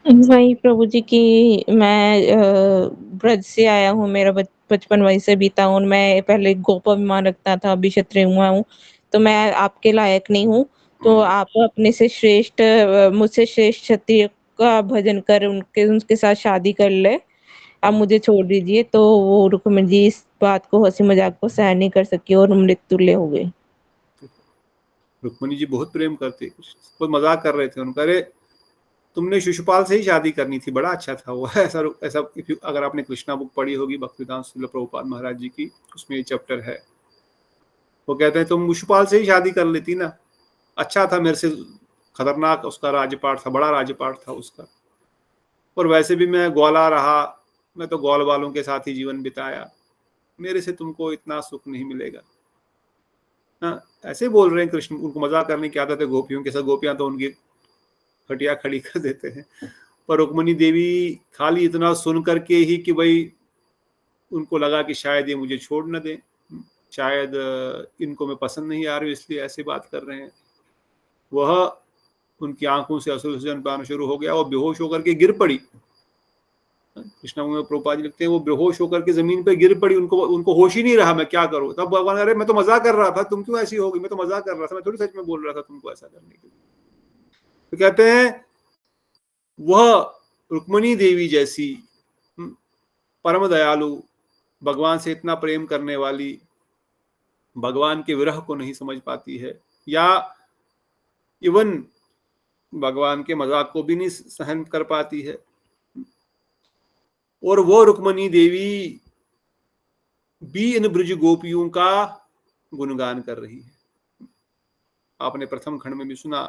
वही प्रभु जी की मैं ब्रज से आया हूँ, मेरा बचपन वहीं से बीता हूँ, मैं पहले गोप अभिमान रखता था, अभी क्षत्रिय हुआ हूँ, तो मैं आपके लायक नहीं हूँ, तो आप अपने से श्रेष्ठ, मुझसे श्रेष्ठ क्षत्रिय का भजन कर उनके साथ शादी कर ले, आप मुझे छोड़ दीजिए। तो वो रुक्मिणी जी इस बात को, हंसी मजाक को सहन नहीं कर सकी और मृत्युल्य हो गई। रुक्मिणी जी बहुत प्रेम करती, कोई मजाक कर रहे थे उनका, अरे तुमने शिशुपाल से ही शादी करनी थी, बड़ा अच्छा था वो। ऐसा अगर आपने कृष्णा बुक पढ़ी होगी भक्तिवेदांत श्रील प्रभुपाद महाराज जी की, उसमें ये चैप्टर है। वो कहते हैं तुम शिशुपाल से ही शादी कर लेती ना, अच्छा था, मेरे से खतरनाक उसका राज्यपाठ था, बड़ा राज्यपाठ था उसका, और वैसे भी मैं ग्वाला रहा, मैं तो ग्वाल वालों के साथ ही जीवन बिताया, मेरे से तुमको इतना सुख नहीं मिलेगा। हाँ, ऐसे बोल रहे हैं कृष्ण, उनको मजाक करने की आदत है गोपियों के साथ। गोपियां तो उनकी खटिया खड़ी कर देते हैं, पर रुक्मिणी देवी खाली इतना सुन करके ही कि भाई उनको लगा कि शायद ये मुझे छोड़ न दें, शायद इनको मैं पसंद नहीं आ रही हूँ इसलिए ऐसी बात कर रहे हैं। वह उनकी आंखों से अश्रुजन पाना शुरू हो गया और बेहोश होकर के गिर पड़ी। कृष्णा में प्रभुपाद जी लिखते हैं वो बेहोश होकर के जमीन पे गिर पड़ी, उनको होश ही नहीं रहा मैं क्या करूं। तब भगवान अरे मैं तो मजाक कर रहा था, तुम क्यों ऐसी हो गई, मैं तो मजाक कर रहा था, मैं थोड़ी सच में बोल रहा था तुमको ऐसा करने के लिए। तो कहते हैं वह रुक्मणी देवी जैसी परम दयालु, भगवान से इतना प्रेम करने वाली, भगवान के विरह को नहीं समझ पाती है या इवन भगवान के मजाक को भी नहीं सहन कर पाती है। और वो रुक्मणी देवी भी इन ब्रज गोपियों का गुणगान कर रही है। आपने प्रथम खंड में भी सुना,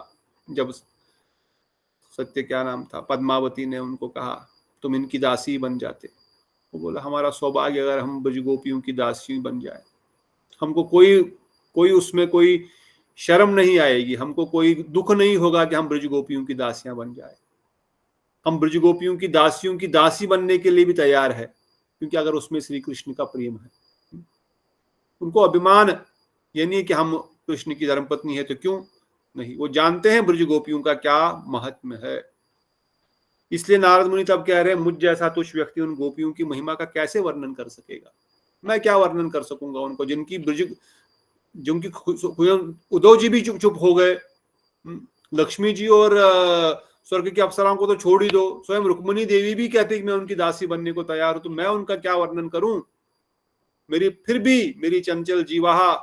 जब सत्य क्या नाम था, पद्मावती ने उनको कहा तुम इनकी दासी बन जाते। वो बोला हमारा सौभाग्य अगर हम ब्रज गोपियों की दासी बन जाए, हमको कोई उसमें कोई शर्म नहीं आएगी, हमको कोई दुख नहीं होगा कि हम ब्रज गोपियों की दासियां बन जाए। हम ब्रज गोपियों की दासियों की दासी बनने के लिए भी तैयार है, क्योंकि अगर उसमें श्री कृष्ण का प्रेम है। उनको अभिमान ये नहीं कि हम कृष्ण की धर्मपत्नी है तो क्यों नहीं, वो जानते हैं ब्रज गोपियों का क्या महत्व है। इसलिए नारद मुनि तब कह रहे हैं मुझ जैसा तुच्छ व्यक्ति उन गोपियों की महिमा का कैसे वर्णन कर सकेगा। मैं क्या वर्णन कर सकूंगा उनको, जिनकी उद्धव जी भी चुप हो गए, लक्ष्मी जी और स्वर्ग की अप्सराओं को तो छोड़ ही दो, स्वयं रुक्मणी देवी भी कहती कि मैं उनकी दासी बनने को तैयार हूं, तो मैं उनका क्या वर्णन करूं। फिर भी मेरी चंचल जीवाहा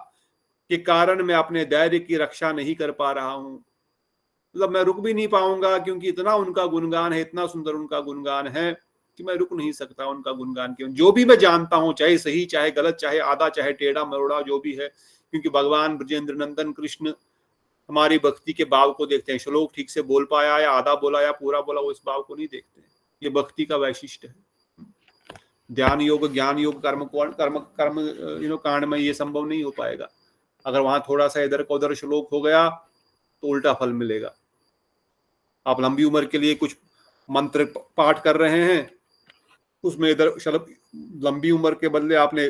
के कारण मैं अपने धैर्य की रक्षा नहीं कर पा रहा हूं। मतलब मैं रुक भी नहीं पाऊंगा, क्योंकि इतना उनका गुणगान है, इतना सुंदर उनका गुणगान है कि मैं रुक नहीं सकता उनका गुणगान क्यों। जो भी मैं जानता हूं, चाहे सही चाहे गलत, चाहे आधा चाहे टेढ़ा मरोड़ा, जो भी है, क्योंकि भगवान ब्रजेंद्र नंदन कृष्ण हमारी भक्ति के भाव को देखते हैं। श्लोक ठीक से बोल पाया या आधा बोला या पूरा बोला, वो इस भाव को नहीं देखते। ये भक्ति का वैशिष्ट है। ध्यान योग, ज्ञान योग, कर्म कांड में ये संभव नहीं हो पाएगा। अगर वहां थोड़ा सा इधर का उधर श्लोक हो गया तो उल्टा फल मिलेगा। आप लंबी उम्र के लिए कुछ मंत्र पाठ कर रहे हैं, उसमें इधर लंबी उम्र के बदले आपने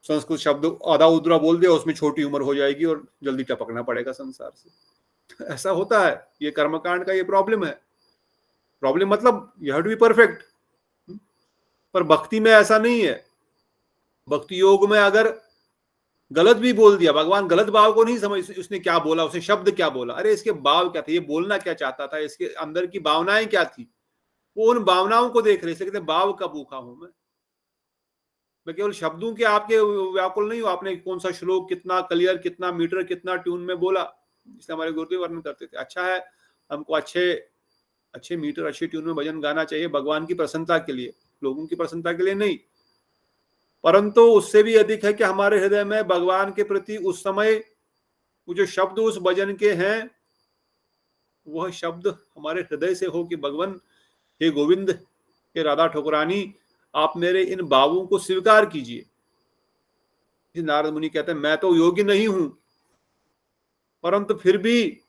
संस्कृत शब्द आधा उधरा बोल दिया, उसमें छोटी उम्र हो जाएगी और जल्दी टपकना पड़ेगा संसार से। ऐसा होता है, ये कर्मकांड का ये प्रॉब्लम है। प्रॉब्लम मतलब you have to be perfect, पर भक्ति में ऐसा नहीं है। भक्ति योग में अगर गलत भी बोल दिया, भगवान गलत भाव को नहीं समझ, उसने क्या बोला, उसने शब्द क्या बोला, अरे इसके भाव क्या थे, ये बोलना क्या चाहता था, इसके अंदर की भावनाएं क्या थी, वो उन भावनाओं को देख रहे। कहते भाव का भूखा हूं मैं केवल शब्दों के आपके व्याकुल नहीं हूं। आपने कौन सा श्लोक कितना क्लियर, कितना मीटर, कितना ट्यून में बोला, जिससे हमारे गुरुदेव वर्णन करते थे। अच्छा है, हमको अच्छे मीटर, अच्छे ट्यून में भजन गाना चाहिए भगवान की प्रसन्नता के लिए, लोगों की प्रसन्नता के लिए नहीं। परंतु उससे भी अधिक है कि हमारे हृदय में भगवान के प्रति उस समय वो जो शब्द उस भजन के हैं, वह शब्द हमारे हृदय से हो कि भगवान हे गोविंद, हे राधा ठकुरानी, आप मेरे इन भावों को स्वीकार कीजिए। नारद मुनि कहते हैं मैं तो योगी नहीं हूं, परंतु फिर भी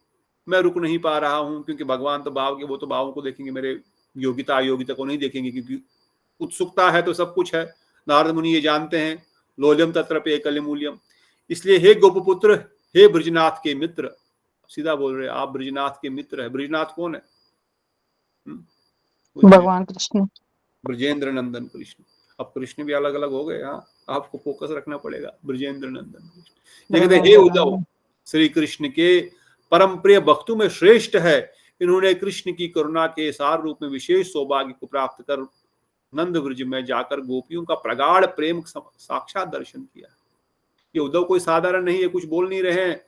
मैं रुक नहीं पा रहा हूं, क्योंकि भगवान तो भाव के, वो तो भावों को देखेंगे, मेरे योगिता अयोग्यता को नहीं देखेंगे, क्योंकि उत्सुकता है तो सब कुछ है। नारद मुनि ये जानते हैं, लोल्यम तत्र एकल्यमूल्यम। इसलिए हे गोपपुत्र, हे ब्रजनाथ के मित्र, सीधा बोल रहे आप ब्रजनाथ के मित्र है। ब्रजनाथ कौन है? भगवान कृष्ण, ब्रजेंद्र नंदन कृष्ण। अब कृष्ण भी अलग अलग हो गए, हाँ, आपको फोकस रखना पड़ेगा। ब्रजेंद्र नंदन कृष्ण, ये कहते हे उद्धव, श्री कृष्ण के परम प्रिय भक्तों में श्रेष्ठ है। इन्होंने कृष्ण की करुणा के सार रूप में विशेष सौभाग्य को प्राप्त कर नंद ब्रज में जाकर गोपियों का प्रगाढ़ प्रेम साक्षात दर्शन किया। ये उद्धव कोई साधारण नहीं है, कुछ बोल नहीं रहे हैं।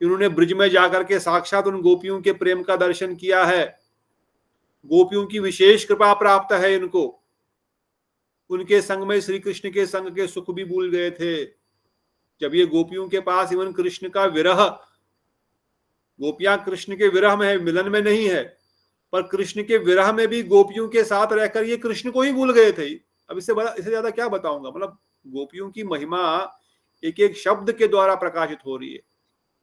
इन्होंने ब्रज में जाकर के साक्षात उन गोपियों के प्रेम का दर्शन किया है। गोपियों की विशेष कृपा प्राप्त है इनको। उनके संग में श्री कृष्ण के संग के सुख भी भूल गए थे। जब ये गोपियों के पास इवन कृष्ण का विरह, गोपियां कृष्ण के विरह में है, मिलन में नहीं है, पर कृष्ण के विरह में भी गोपियों के साथ रहकर ये कृष्ण को ही भूल गए थे। अब इससे ज्यादा क्या बताऊंगा। मतलब गोपियों की महिमा एक एक शब्द के द्वारा प्रकाशित हो रही है।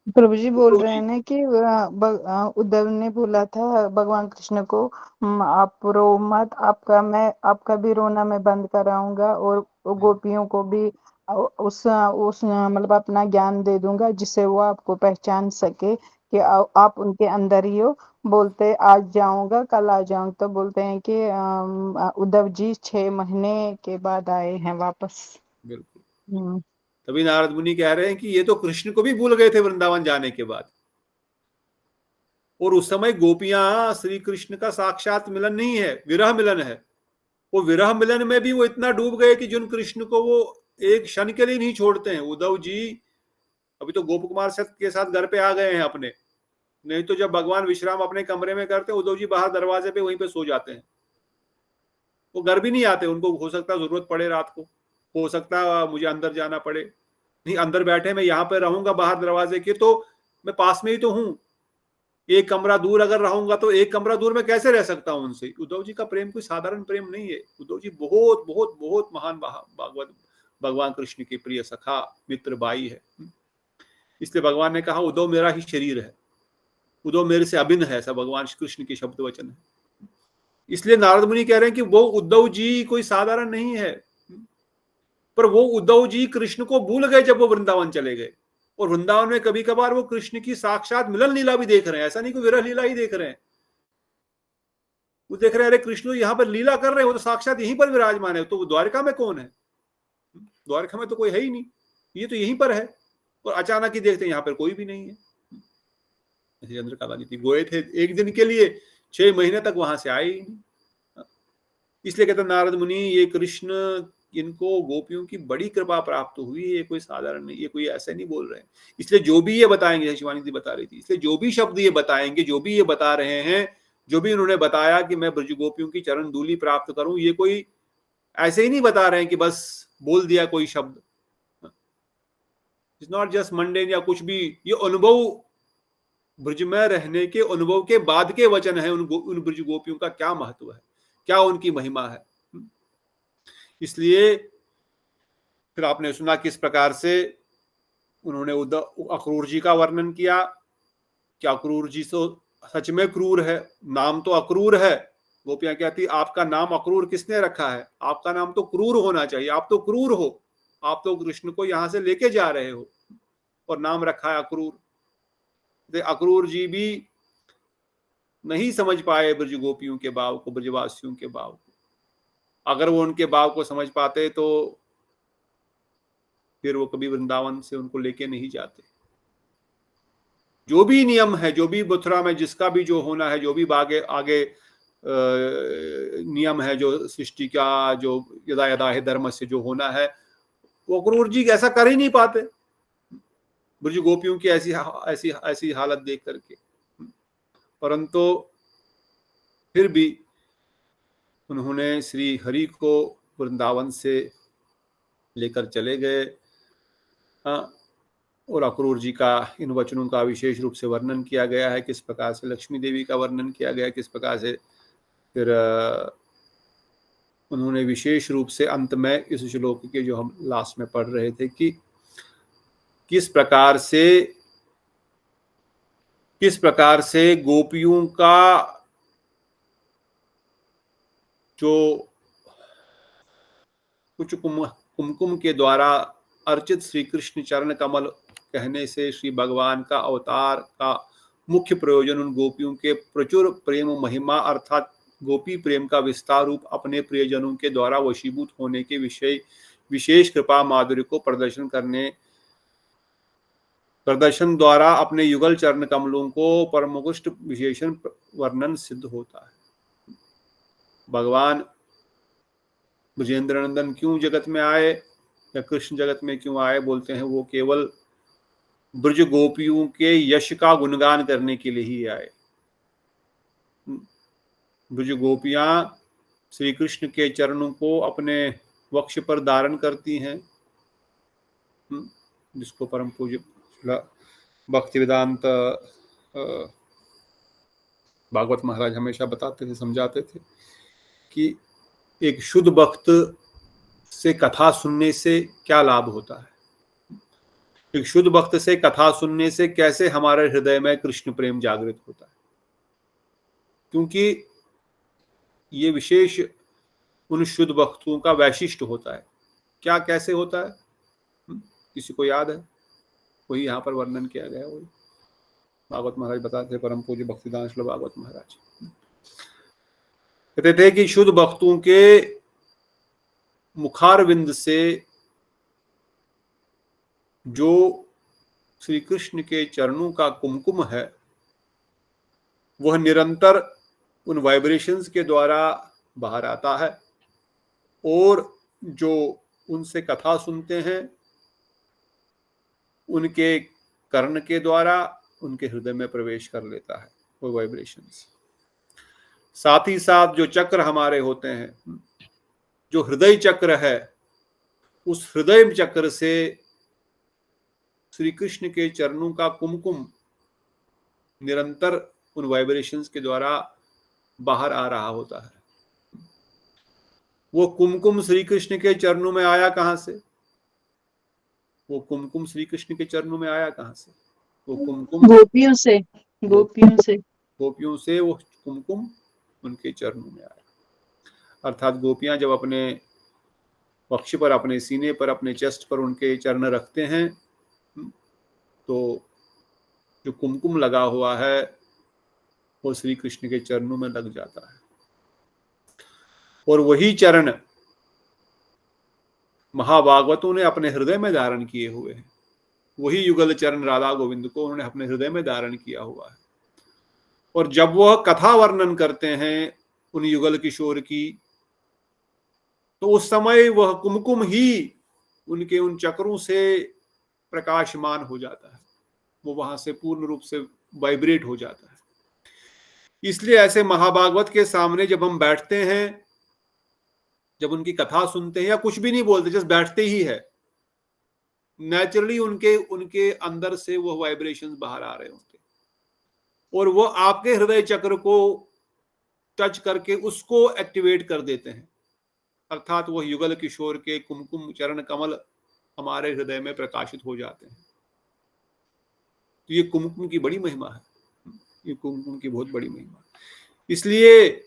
प्रभु जी बोल रहे हैं ना कि उद्धव ने बोला था भगवान कृष्ण को, आप रो मत, मैं आपका भी रोना मैं बंद कराऊंगा और गोपियों को भी उस मतलब अपना ज्ञान दे दूंगा जिससे वो आपको पहचान सके कि आप उनके अंदर ही हो। बोलते आज जाऊंगा, कल आ जाऊंगा, तो बोलते हैं कि उद्धव जी 6 महीने के बाद आए हैं वापस। बिल्कुल। तभी नारद मुनि कह रहे हैं कि ये तो कृष्ण को भी भूल गए थे वृंदावन जाने के बाद, और उस समय गोपियां श्री कृष्ण का साक्षात मिलन नहीं है, विरह मिलन है। वो विरह मिलन में भी वो इतना डूब गए कि जिन कृष्ण को वो एक क्षण के लिए नहीं छोड़ते हैं। उद्धव जी अभी तो गोप कुमार के साथ घर पे आ गए हैं अपने, नहीं तो जब भगवान विश्राम अपने कमरे में करते उद्धव जी बाहर दरवाजे पे वहीं पे सो जाते हैं। वो घर भी नहीं आते, उनको हो सकता है जरूरत पड़े रात को, हो सकता है मुझे अंदर जाना पड़े, नहीं अंदर बैठे मैं यहाँ पे रहूंगा बाहर दरवाजे के, तो मैं पास में ही तो हूँ। एक कमरा दूर अगर रहूंगा तो एक कमरा दूर में कैसे रह सकता हूं उनसे। उद्धव जी का प्रेम कोई साधारण प्रेम नहीं है। उद्धव जी बहुत बहुत बहुत महान भागवत भगवान कृष्ण के प्रिय सखा मित्र भाई है। इसलिए भगवान ने कहा उद्धव मेरा ही शरीर है, उद्धव मेरे से अभिन्न है, ऐसा भगवान कृष्ण के शब्द वचन है। इसलिए नारद मुनि कह रहे हैं कि वो उद्धव जी कोई साधारण नहीं है, पर वो उद्धव जी कृष्ण को भूल गए जब वो वृंदावन चले गए। और वृंदावन में कभी कभार वो कृष्ण की साक्षात मिलन लीला भी देख रहे हैं, ऐसा नहीं कि विरह लीला ही देख रहे हैं। वो देख रहे हैं अरे कृष्ण यहाँ पर लीला कर रहे हैं, वो तो साक्षात यहीं पर विराजमान है, तो वो द्वारका में कौन है? द्वारका में तो कोई है ही नहीं, ये तो यहीं पर है। और अचानक ही देखते हैं यहाँ पर कोई भी नहीं है। चंद्रकला जी गए थे एक दिन के लिए, 6 महीने तक वहां से आए ही नहीं। इसलिए कहते नारद मुनि ये कृष्ण, इनको गोपियों की बड़ी कृपा प्राप्त हुई है, ये कोई साधारण नहीं, ये कोई ऐसे नहीं बोल रहे हैं। इसलिए जो भी ये बताएंगे, शिवानी जी बता रही थी, इसलिए जो भी शब्द ये बताएंगे, जो भी ये बता रहे हैं, जो भी उन्होंने बताया कि मैं ब्रज गोपियों की चरण धूलि प्राप्त करूं, ये कोई ऐसे ही नहीं बता रहे हैं कि बस बोल दिया कोई शब्द। इट्स नॉट जस्ट मंडेन या कुछ भी, ये अनुभव, ब्रज में रहने के अनुभव के बाद के वचन है। उन ब्रज गोपियों का क्या महत्व है, क्या उनकी महिमा है। इसलिए फिर आपने सुना किस प्रकार से उन्होंने अक्रूर जी का वर्णन किया कि अक्रूर जी तो सच में क्रूर है, नाम तो अक्रूर है। गोपियां कहती आपका नाम अक्रूर किसने रखा है? आपका नाम तो क्रूर होना चाहिए, आप तो क्रूर हो, आप तो कृष्ण को यहां से लेके जा रहे हो और नाम रखा है अक्रूर। अक्रूर जी भी नहीं समझ पाए ब्रज गोपियों के भाव को, ब्रजवासियों के भाव को। अगर वो उनके भाव को समझ पाते तो फिर वो कभी वृंदावन से उनको लेके नहीं जाते। जो भी नियम है, जो भी मथुरा में जिसका भी जो होना है, जो भी आगे आगे नियम है, जो सृष्टि का जो यदा यदा है धर्म से जो होना है, वो अक्रूर जी ऐसा कर ही नहीं पाते ब्रज गोपियों की ऐसी ऐसी ऐसी हालत देख करके। परंतु फिर भी उन्होंने श्री हरि को वृंदावन से लेकर चले गए। और अक्रूर जी का इन वचनों का विशेष रूप से वर्णन किया गया है, किस प्रकार से लक्ष्मी देवी का वर्णन किया गया, किस प्रकार से फिर उन्होंने विशेष रूप से अंत में इस श्लोक के जो हम लास्ट में पढ़ रहे थे कि किस प्रकार से गोपियों का जो कुछ कुमकुम के द्वारा अर्चित श्री कृष्ण चरण कमल कहने से श्री भगवान का अवतार का मुख्य प्रयोजन उन गोपियों के प्रचुर प्रेम महिमा अर्थात गोपी प्रेम का विस्तार रूप अपने प्रियजनों के द्वारा वशीभूत होने के विशेष कृपा माधुर्य को प्रदर्शन द्वारा अपने युगल चरण कमलों को परमोकृष्ट विशेषण वर्णन सिद्ध होता है। भगवान ब्रजेंद्र नंदन क्यों जगत में आए या कृष्ण जगत में क्यों आए? बोलते हैं वो केवल ब्रज गोपियों के यश का गुणगान करने के लिए ही आए। ब्रज गोपियां श्री कृष्ण के चरणों को अपने वक्ष पर धारण करती हैं, जिसको परम पूज्य भक्ति वेदांत भागवत महाराज हमेशा बताते थे, समझाते थे कि एक शुद्ध भक्त से कथा सुनने से क्या लाभ होता है। एक शुद्ध भक्त से कथा सुनने से कैसे हमारे हृदय में कृष्ण प्रेम जागृत होता है, क्योंकि ये विशेष उन शुद्ध भक्तों का वैशिष्ट्य होता है। क्या कैसे होता है? किसी को याद है? वही यहाँ पर वर्णन किया गया, वही भागवत महाराज बताते थे, परम पूज्य भक्तिदान श्री भागवत महाराज कहते थे कि शुद्ध भक्तों के मुखारविंद से जो श्री कृष्ण के चरणों का कुमकुम है वह निरंतर उन वाइब्रेशंस के द्वारा बाहर आता है, और जो उनसे कथा सुनते हैं उनके कर्ण के द्वारा उनके हृदय में प्रवेश कर लेता है वो वाइब्रेशंस। साथ ही साथ जो चक्र हमारे होते हैं, जो हृदय चक्र है, उस हृदय चक्र से श्री कृष्ण के चरणों का कुमकुम निरंतर उन वाइब्रेशंस के द्वारा बाहर आ रहा होता है। वो कुमकुम श्री कृष्ण के चरणों में आया कहां से? वो कुमकुम श्री कृष्ण के चरणों में आया कहां से? वो कुमकुम गोपियों से, गोपियों से, गोपियों से वो कुमकुम उनके चरणों में आया। अर्थात गोपियां जब अपने वक्ष पर, अपने सीने पर, अपने चेस्ट पर उनके चरण रखते हैं तो जो कुमकुम लगा हुआ है वो श्री कृष्ण के चरणों में लग जाता है, और वही चरण महाभागवतों ने अपने हृदय में धारण किए हुए हैं। वही युगल चरण राधा गोविंद को उन्होंने अपने हृदय में धारण किया हुआ है, और जब वह कथा वर्णन करते हैं उन युगल किशोर की, तो उस समय वह कुमकुम ही उनके उन चक्रों से प्रकाशमान हो जाता है, वो वहां से पूर्ण रूप से वाइब्रेट हो जाता है। इसलिए ऐसे महाभागवत के सामने जब हम बैठते हैं, जब उनकी कथा सुनते हैं या कुछ भी नहीं बोलते, जस्ट बैठते ही है, नेचुरली उनके अंदर से वो वाइब्रेशंस बाहर आ रहे होते, और वो आपके हृदय चक्र को टच करके उसको एक्टिवेट कर देते हैं। अर्थात वो युगल किशोर के कुमकुम चरण कमल हमारे हृदय में प्रकाशित हो जाते हैं। तो ये कुमकुम की बड़ी महिमा है, ये कुमकुम की बहुत बड़ी महिमा। इसलिए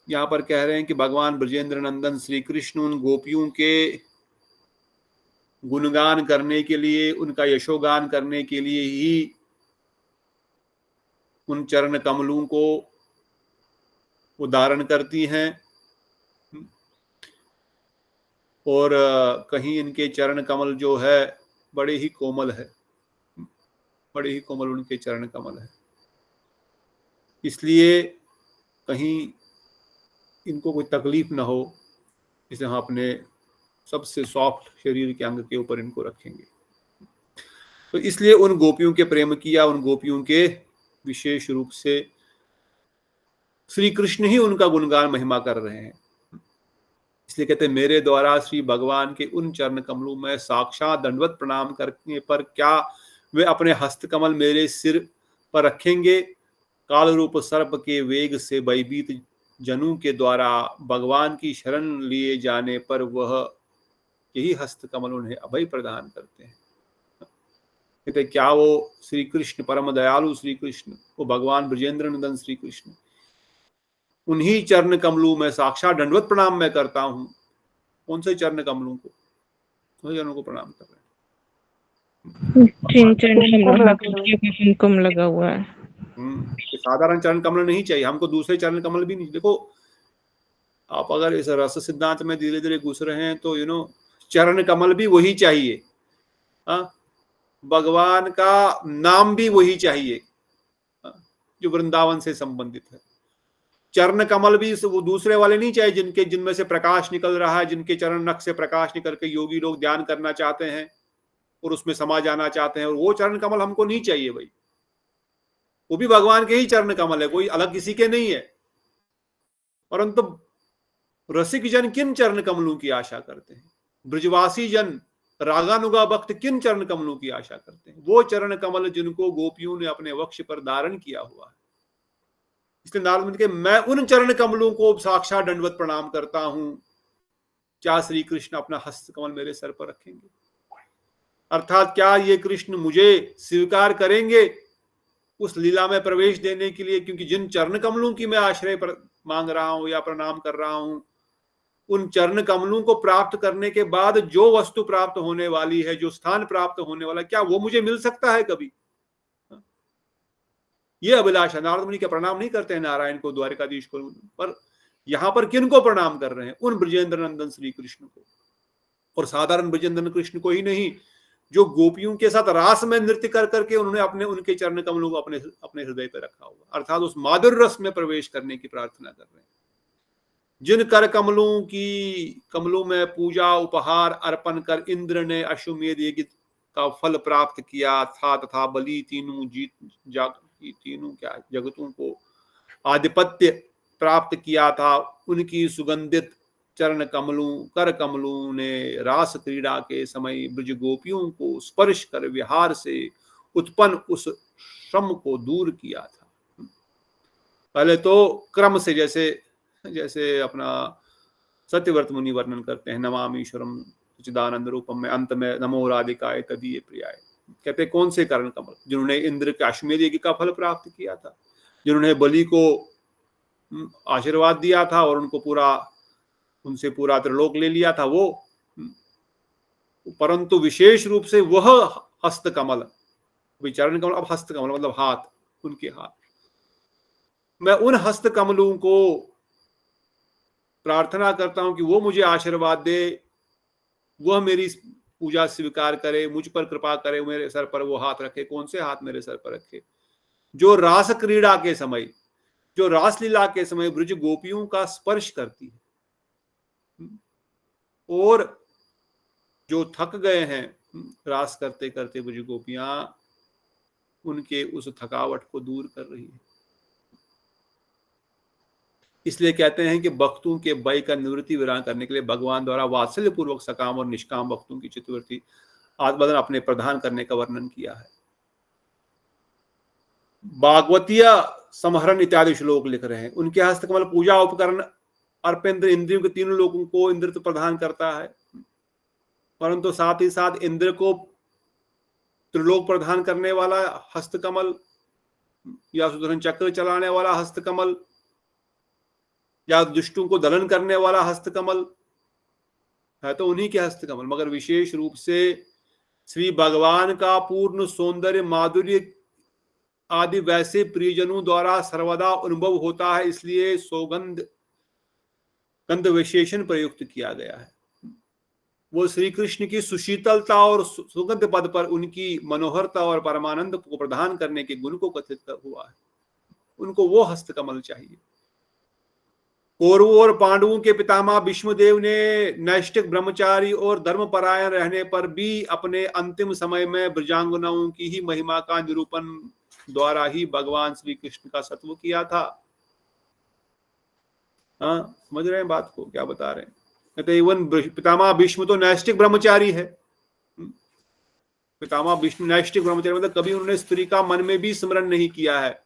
यहाँ पर कह रहे हैं कि भगवान ब्रजेंद्र नंदन श्री कृष्ण उन गोपियों के गुणगान करने के लिए, उनका यशोगान करने के लिए ही उन चरण कमलों को वो धारण करती हैं, और कहीं इनके चरण कमल जो है बड़े ही कोमल है, बड़े ही कोमल उनके चरण कमल है। इसलिए कहीं इनको कोई तकलीफ ना हो, इसे हम अपने सबसे सॉफ्ट शरीर के अंग के ऊपर इनको रखेंगे। तो इसलिए उन गोपियों के प्रेम किया, उन गोपियों के विशेष रूप से श्री कृष्ण ही उनका गुणगान महिमा कर रहे हैं। इसलिए कहते हैं मेरे द्वारा श्री भगवान के उन चरण कमलों में साक्षात दंडवत प्रणाम करने पर क्या वे अपने हस्त कमल मेरे सिर पर रखेंगे? काल रूप सर्प के वेग से भयभीत जनों के द्वारा भगवान की शरण लिए जाने पर वह यही हस्त कमल उन्हें अभय प्रदान करते हैं। कहते क्या वो श्री कृष्ण परम दयालु श्री कृष्ण, वो भगवान ब्रजेंद्र नंदन श्री कृष्ण, उन्हीं चरण कमलों में साक्षात दंडवत प्रणाम मैं करता हूं। कौन से चरण कमलों को? उन चरणों को प्रणाम कर रहे हैं। कुमकुम लगा हुआ है। साधारण चरण कमल नहीं चाहिए हमको, दूसरे चरण कमल भी नहीं। देखो आप अगर इस रस सिद्धांत में धीरे धीरे घुस रहे हैं तो चरण कमल भी वही चाहिए, भगवान का नाम भी वही चाहिए जो वृंदावन से संबंधित है। चरण कमल भी वो दूसरे वाले नहीं चाहिए जिनमें से प्रकाश निकल रहा है, जिनके चरण नख से प्रकाश निकल के योगी लोग ध्यान करना चाहते हैं और उसमें समा जाना चाहते हैं, और वो चरण कमल हमको नहीं चाहिए भाई। वो भी भगवान के ही चरण कमल है, कोई अलग किसी के नहीं है। परंतु रसिक जन किन चरण कमलों की आशा करते हैं? ब्रजवासी जन रागानुगा भक्त किन चरण कमलों की आशा करते हैं? वो चरण कमल जिनको गोपियों ने अपने वक्ष पर धारण किया हुआ है। इसलिए नारद के मैं उन चरण कमलों को साक्षात दंडवत प्रणाम करता हूं, क्या श्री कृष्ण अपना हस्त कमल मेरे सर पर रखेंगे? अर्थात क्या ये कृष्ण मुझे स्वीकार करेंगे उस लीला में प्रवेश देने के लिए? क्योंकि जिन चरण कमलों की मैं आश्रय पर मांग रहा हूं या प्रणाम कर रहा हूं उन चरण कमलों को प्राप्त करने के बाद जो वस्तु प्राप्त होने वाली है, जो स्थान प्राप्त होने वाला, क्या वो मुझे मिल सकता है कभी? ये अभिलाषा। नारद मुनि क्या प्रणाम नहीं करते हैं नारायण को, द्वारिकाधीश को? पर यहां पर किन को प्रणाम कर रहे हैं? उन ब्रजेंद्र नंदन श्री कृष्ण को। और साधारण ब्रजेंद्र कृष्ण को ही नहीं, जो गोपियों के साथ रास में नृत्य कर करके उन्होंने उनके चरण कमलों को अपने हृदय पर रखा हुआ, अर्थात उस माधुर्य रस में प्रवेश करने की प्रार्थना कर रहे हैं। जिन कर कमलों में पूजा उपहार अर्पण कर इंद्र ने अश्वमेध यज्ञ का फल प्राप्त किया था, तथा बलि तीनों जगतों को आधिपत्य प्राप्त किया था, उनकी सुगंधित चरण कर कमलों ने रास क्रीड़ा के समय ब्रज गोपियों को स्पर्श कर विहार से उत्पन्न उस श्रम को दूर किया था। पहले तो क्रम से, जैसे अपना सत्यव्रत मुनि वर्णन करते हैं, नमामीश्वरम सच्चिदानंद रूपम में, अंत में नमो राधिकाय तदीय प्रियाय। कहते कौन से करण कमल? जिन्होंने इंद्र के अश्वमेध यज्ञ का फल प्राप्त किया था, जिन्होंने बलि को आशीर्वाद दिया था और उनसे पूरा त्रिलोक ले लिया था वो। परंतु विशेष रूप से वह हस्त कमल, चरण कमल, अब हस्त कमल मतलब हाथ, उनके हाथ, मैं उन हस्त कमलों को प्रार्थना करता हूं कि वो मुझे आशीर्वाद दे, वह मेरी पूजा स्वीकार करे, मुझ पर कृपा करे, मेरे सर पर वो हाथ रखे। कौन से हाथ मेरे सर पर रखे? जो रास क्रीड़ा के समय, जो रासलीला के समय ब्रज गोपियों का स्पर्श करती है, और जो थक गए हैं रास करते करते ब्रज गोपियां, उनके उस थकावट को दूर कर रही है। इसलिए कहते हैं कि भक्तों के भय का निवृत्ति विराम करने के लिए भगवान द्वारा वात्सल्य पूर्वक सकाम और निष्काम भक्तों की चित्तवृत्ति आत्मबदन अपने प्रदान करने का वर्णन किया है। भागवतीय समहरण इत्यादि श्लोक लिख रहे हैं। उनके हस्तकमल पूजा उपकरण अर्पेंद्र इंद्रियों के तीनों लोगों को इंद्रित्व प्रदान करता है, परंतु साथ ही साथ इंद्र को त्रिलोक प्रदान करने वाला हस्तकमल, या सुदर्शन चक्र चलाने वाला हस्तकमल, या दुष्टों को दलन करने वाला हस्तकमल है तो उन्हीं के हस्तकमल। मगर विशेष रूप से श्री भगवान का पूर्ण सौंदर्य माधुर्य आदि वैसे प्रियजनों द्वारा सर्वदा अनुभव होता है, इसलिए गंध विशेषण प्रयुक्त किया गया है। वो श्री कृष्ण की सुशीतलता और सुगंध पद पर उनकी मनोहरता और परमानंद को प्रदान करने के गुण को कथित हुआ है। उनको वो हस्तकमल चाहिए। कौरवों और पांडवों के पितामह भीष्मदेव ने नैष्ठिक ब्रह्मचारी और धर्मपरायण रहने पर भी अपने अंतिम समय में ब्रजांगनाओं की ही महिमा का निरूपण द्वारा ही भगवान श्री कृष्ण का सत्व किया था। हाँ, समझ रहे हैं बात को, क्या बता रहे हैं? कहते इवन पितामह भीष्म तो नैष्ठिक ब्रह्मचारी है। पितामह भीष्म नैष्ठिक ब्रह्मचारी मतलब कभी उन्होंने स्त्री का मन में भी स्मरण नहीं किया है,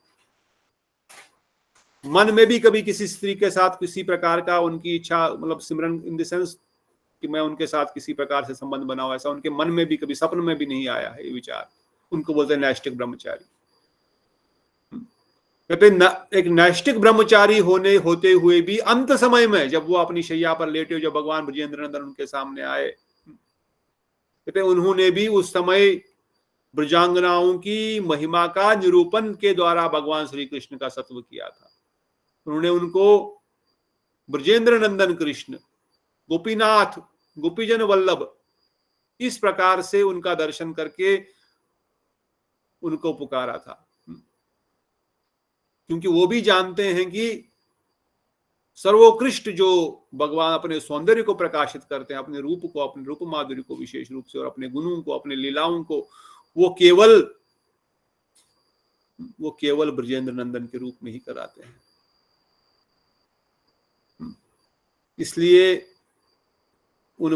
मन में भी कभी किसी स्त्री के साथ किसी प्रकार का उनकी इच्छा, मतलब सिमरन इन द सेंस कि मैं उनके साथ किसी प्रकार से संबंध बनाऊं, ऐसा उनके मन में भी कभी सपन में भी नहीं आया है ये विचार। उनको बोलते हैं नैष्ठिक ब्रह्मचारी। कहते एक नैष्ठिक ब्रह्मचारी होते हुए भी अंत समय में जब वो अपनी शैया पर लेटे, जब भगवान ब्रजेंद्र नंदन उनके सामने आए, कहते उन्होंने भी उस समय ब्रजांगनाओं की महिमा का निरूपण के द्वारा भगवान श्री कृष्ण का सत्व किया था। उन्होंने उनको ब्रजेंद्र नंदन कृष्ण, गोपीनाथ, गोपीजन वल्लभ, इस प्रकार से उनका दर्शन करके उनको पुकारा था, क्योंकि वो भी जानते हैं कि सर्वोत्कृष्ट जो भगवान अपने सौंदर्य को प्रकाशित करते हैं, अपने रूप को, अपने रूप माधुर्य को विशेष रूप से, और अपने गुणों को, अपने लीलाओं को, वो केवल ब्रजेंद्र नंदन के रूप में ही कराते हैं। इसलिए उन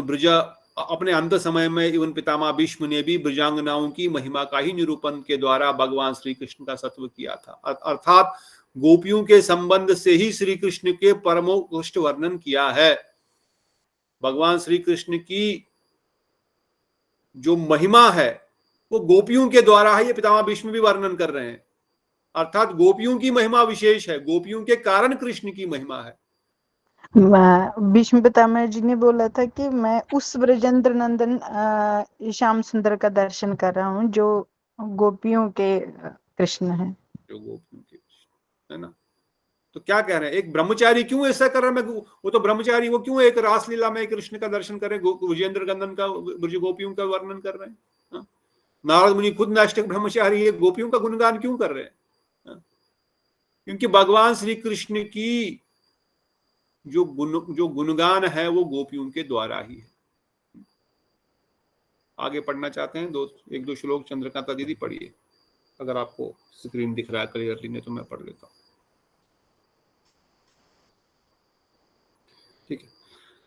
अपने अंत समय में इवन पितामह भीष्म ने भी ब्रजांगनाओं की महिमा का ही निरूपण के द्वारा भगवान श्री कृष्ण का सत्व किया था। अर्थात गोपियों के संबंध से ही श्री कृष्ण के परमोत्कृष्ट वर्णन किया है। भगवान श्री कृष्ण की जो महिमा है वो गोपियों के द्वारा है, ये पितामह भीष्म भी वर्णन कर रहे हैं। अर्थात गोपियों की महिमा विशेष है, गोपियों के कारण कृष्ण की महिमा है। भीष्म पितामह जी ने बोला था कि मैं उस ब्रजेंद्र नंदन श्याम सुंदर का दर्शन कर रहा हूँ जो गोपियों के कृष्ण हैं, जो गोपियों के, है ना। तो क्या कह रहे हैं, एक ब्रह्मचारी क्यों ऐसा कर रहा है? मैं वो तो ब्रह्मचारी, वो क्यों एक रासलीला में कृष्ण का दर्शन कर रहे हैं, विजेंद्र गंदन का, ब्रज गोपियों का वर्णन कर रहे हैं? हाँ? नारद मुनि खुद नैष्ठिक ब्रह्मचारी है, गोपियों का गुणगान क्यों कर रहे हैं? हाँ? क्योंकि भगवान श्री कृष्ण की जो गुणगान है वो गोपियों के द्वारा ही है। आगे पढ़ना चाहते हैं, एक दो श्लोक चंद्रकांता दीदी पढ़िए, अगर आपको स्क्रीन दिख रहा है क्लियरली, नहीं तो मैं पढ़ लेता हूँ। ठीक है।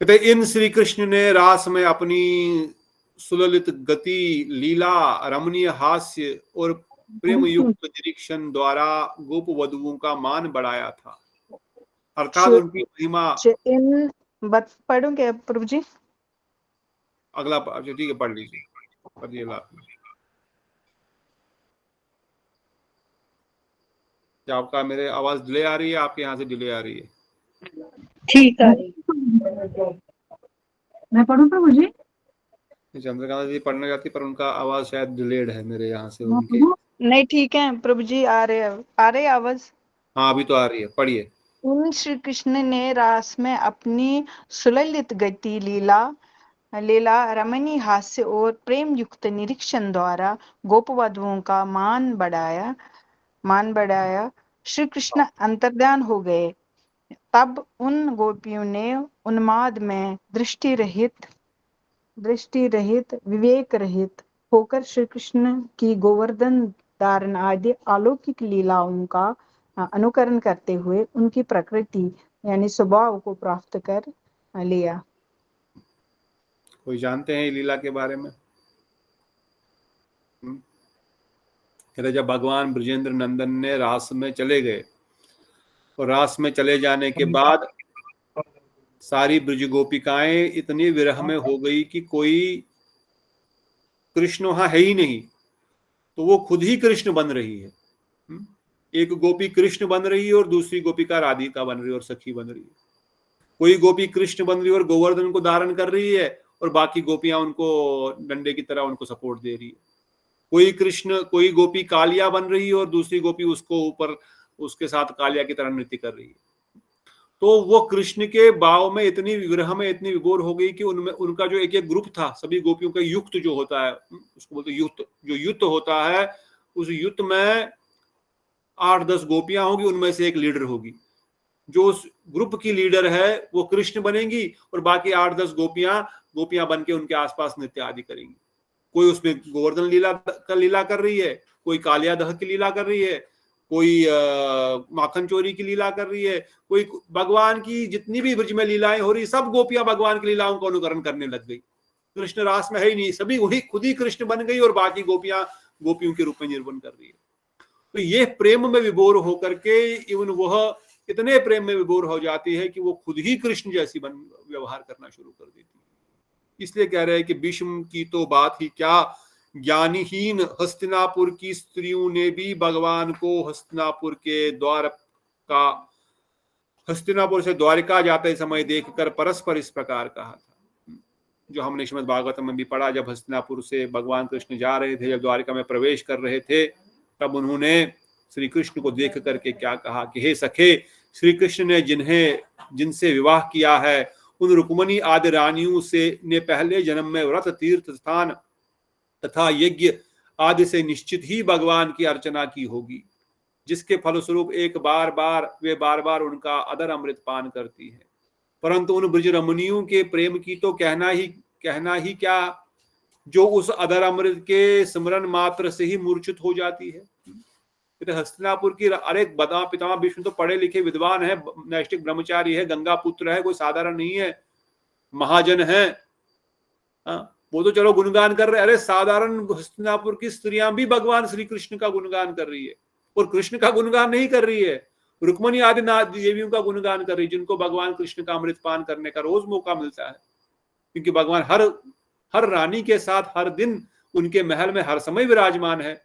कहते इन श्री कृष्ण ने रास में अपनी सुललित गति, लीला, रमणीय हास्य और प्रेम युक्त निरीक्षण द्वारा गोप वधुओं का मान बढ़ाया था, अर्थात उनकी महिमा। इन पढ़ूंगे प्रभु जी? अगला ठीक है, पढ़ लीजिए, पढ़िए। क्या आपका मेरे आवाज डिले आ रही है? आपके यहाँ से डिले आ रही है? ठीक आ रही है। मैं पढ़ूं प्रभु जी? चंद्रकांता जी पढ़ना चाहती, पर उनका आवाज शायद डिलेड है मेरे यहाँ से उनके। नहीं ठीक है प्रभु जी, आ रहे आवाज। हाँ अभी तो आ रही है, पढ़िए। उन श्री कृष्ण ने रास में अपनी सुललित गति, लीला, रमणीय हास्य और प्रेम युक्त निरीक्षण द्वारा गोपवधुओं का मान बढ़ाया। श्री कृष्ण अंतर्ध्यान हो गए। तब उन गोपियों ने उन्माद में दृष्टि रहित, विवेक रहित होकर श्री कृष्ण की गोवर्धन धारण आदि अलौकिक लीलाओं का अनुकरण करते हुए उनकी प्रकृति यानी स्वभाव को प्राप्त कर लिया। कोई जानते हैं लीला के बारे में? कहते जब भगवान ब्रजेंद्र नंदन ने रास में चले गए और रास में चले जाने के बाद सारी ब्रज गोपिकाएं इतनी विरह में हो गई कि कोई कृष्ण वहां है ही नहीं, तो वो खुद ही कृष्ण बन रही है। एक गोपी कृष्ण बन रही है और दूसरी गोपिका राधिका बन रही है और सखी बन रही है। कोई गोपी कृष्ण बन रही है और गोवर्धन को धारण कर रही है और बाकी गोपियां उनको डंडे की तरह उनको सपोर्ट दे रही है। कोई गोपी कालिया बन रही है और दूसरी गोपी उसको ऊपर उसके साथ कालिया की तरह नृत्य कर रही है। तो वो कृष्ण के भाव में इतनी विरह में इतनी विभोर हो गई कि उनमें उनका जो एक ग्रुप था, सभी गोपियों का युक्त जो होता है, उसको बोलते युक्त, जो युक्त होता है, उस युक्त में 8-10 गोपियां होगी, उनमें से एक लीडर होगी। जो उस ग्रुप की लीडर है वो कृष्ण बनेंगी और बाकी 8-10 गोपियां बन के उनके आसपास नृत्य आदि करेंगी। कोई उसमें गोवर्धन लीला कर रही है, कोई कालिया दह की लीला कर रही है, कोई माखन चोरी की लीला कर रही है, कोई भगवान की जितनी भी ब्रज में लीलाएं हो रही, सब गोपियां भगवान की लीलाओं का अनुकरण करने लग गई। कृष्ण रास में है ही नहीं, सभी वही खुद ही कृष्ण बन गई और बाकी गोपियां गोपियों के रूप में निर्वहन कर रही है। तो ये प्रेम में विभोर होकर के इवन वह इतने प्रेम में विभोर हो जाती है कि वो खुद ही कृष्ण जैसी व्यवहार करना शुरू कर देती है। इसलिए कह रहे हैं कि भीष्म की तो बात ही क्या, ज्ञानहीन हस्तिनापुर की स्त्रियों ने भी भगवान को हस्तिनापुर से द्वारिका जाते समय देखकर परस्पर इस प्रकार कहा था, जो हमने श्रीमद् भागवतम में भी पढ़ा। जब हस्तिनापुर से भगवान कृष्ण जा रहे थे, जब द्वारिका में प्रवेश कर रहे थे, तब उन्होंने श्री कृष्ण को देख करके क्या कहा कि हे सखे, श्री कृष्ण ने जिनसे विवाह किया है उन रुक्मणी आदि रानियों से ने पहले जन्म में व्रत, तीर्थ स्थान तथा यज्ञ आदि से निश्चित ही भगवान की अर्चना की होगी, जिसके फलस्वरूप वे बार बार उनका अदर अमृत पान करती है। परंतु उन ब्रज रमणियों के प्रेम की तो कहना ही क्या, जो उस अदर अमृत के स्मरण मात्र से ही मूर्छित हो जाती है। हस्तिनापुर की अरे पितामह भीष्म तो पढ़े लिखे विद्वान है, नैष्ठिक ब्रह्मचारी है, गंगा पुत्र है, कोई साधारण नहीं है, महाजन है। वो तो चलो गुणगान कर रहे, अरे साधारण हस्तिनापुर की स्त्रियां भी भगवान श्री कृष्ण का गुणगान कर रही है, और कृष्ण का गुणगान नहीं कर रही है, रुक्मणी आदि देवियों का गुणगान कर रही है, जिनको भगवान कृष्ण का अमृत पान करने का रोज मौका मिलता है। क्योंकि भगवान हर रानी के साथ हर दिन उनके महल में हर समय विराजमान है,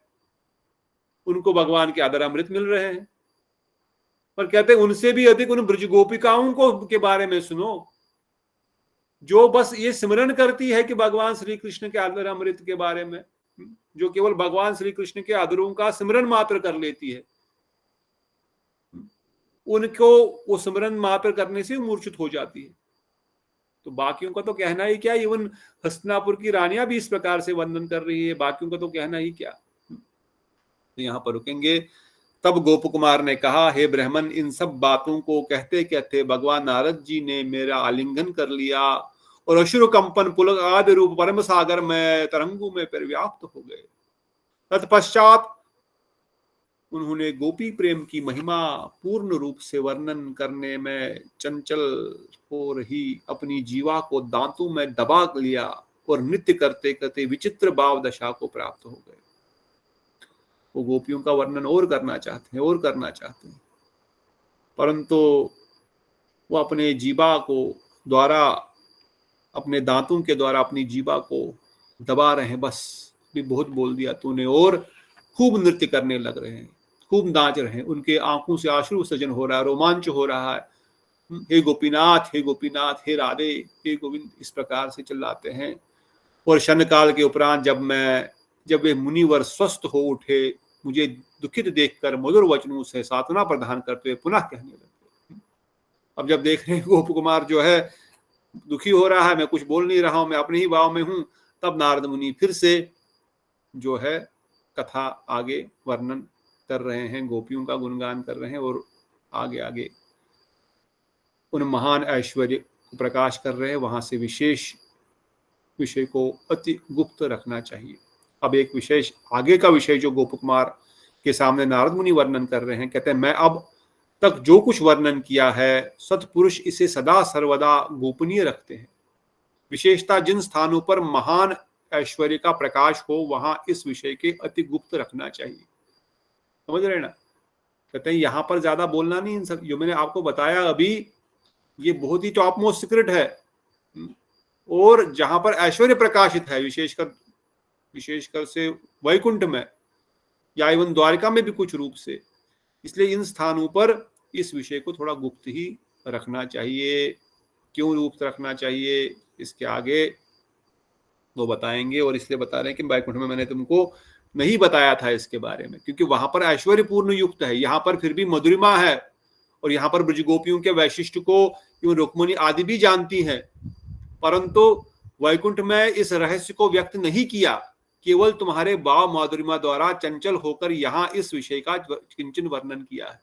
उनको भगवान के आदर अमृत मिल रहे हैं। पर कहते हैं उनसे भी अधिक उन ब्रज गोपिकाओं को के बारे में सुनो, जो बस ये सिमरन करती है कि भगवान श्री कृष्ण के अदर अमृत के बारे में, जो केवल भगवान श्री कृष्ण के अदरों का सिमरन मात्र कर लेती है, उनको वो सिमरन मात्र करने से मूर्छित हो जाती है। तो बाकियों का तो कहना ही क्या, इवन हस्तिनापुर की रानियां भी इस प्रकार से वंदन कर रही है, बाकियों का तो कहना ही क्या। तो यहाँ पर रुकेंगे। तब गोप कुमार ने कहा, हे ब्राह्मण, इन सब बातों को कहते कहते भगवान नारद जी ने मेरा आलिंगन कर लिया और अश्रु कंपन पुलक आदि रूप परम सागर में तरंगों में परिव्याप्त हो गए। तत्पश्चात उन्होंने गोपी प्रेम की महिमा पूर्ण रूप से वर्णन करने में चंचल हो रही अपनी जीवा को दांतों में दबा लिया और नृत्य करते करते विचित्र भाव दशा को प्राप्त हो गए। वो गोपियों का वर्णन और करना चाहते हैं, परंतु वो अपने जीवा को द्वारा, अपने दांतों के द्वारा अपनी जीवा को दबा रहे हैं। बस भी बहुत बोल दिया तूने, और खूब नृत्य करने लग रहे हैं, खूब नाच रहे हैं, उनके आंखों से आश्रु सजन हो रहा है, रोमांच हो रहा है। हे गोपीनाथ, हे गोपीनाथ, हे राधे, हे गोविंद, इस प्रकार से चिल्लाते हैं। और क्षण काल के उपरांत जब वे मुनिवर स्वस्थ हो उठे, मुझे दुखित देखकर मधुर वचनों से सांत्वना प्रदान करते हुए पुनः कहने लगे। अब जब देख रहे हैं गोप कुमार जो है दुखी हो रहा है, मैं कुछ बोल नहीं रहा हूं, मैं अपने ही भाव में हूं, तब नारद मुनि फिर से जो है कथा आगे वर्णन कर रहे हैं, गोपियों का गुणगान कर रहे हैं और आगे आगे उन महान ऐश्वर्य को प्रकाश कर रहे हैं। वहां से विशेष विषय को अति गुप्त रखना चाहिए। अब एक विशेष आगे का विषय जो गोप कुमार के सामने नारद मुनि वर्णन कर रहे हैं, कहते हैं मैं अब तक जो कुछ वर्णन किया है, सत्पुरुष इसे सदा सर्वदा गोपनीय रखते हैं। विशेषता जिन स्थानों पर महान ऐश्वर्य का प्रकाश हो, वहां इस विषय के अति गुप्त रखना चाहिए। समझ रहे ना? कहते हैं यहां पर ज्यादा बोलना नहीं। इन सब जो मैंने आपको बताया अभी, ये बहुत ही टॉप मोस्ट सीक्रेट है, और जहां पर ऐश्वर्य प्रकाशित है, विशेषकर से वैकुंठ में या एवं द्वारिका में भी कुछ रूप से, इसलिए इन स्थानों पर इस विषय को थोड़ा गुप्त ही रखना चाहिए। क्यों गुप्त रखना चाहिए, इसके आगे वो बताएंगे। और इसलिए बता रहे हैं कि वैकुंठ में मैंने तुमको नहीं बताया था इसके बारे में, क्योंकि वहां पर ऐश्वर्य पूर्ण युक्त है, यहाँ पर फिर भी मधुरिमा है, और यहाँ पर ब्रजगोपियों के वैशिष्ट को एवं रुक्मिणी आदि भी जानती हैं, परंतु वैकुंठ में इस रहस्य को व्यक्त नहीं किया, केवल तुम्हारे भाव माधुरिमा द्वारा चंचल होकर यहाँ इस विषय का किंचन वर्णन किया है।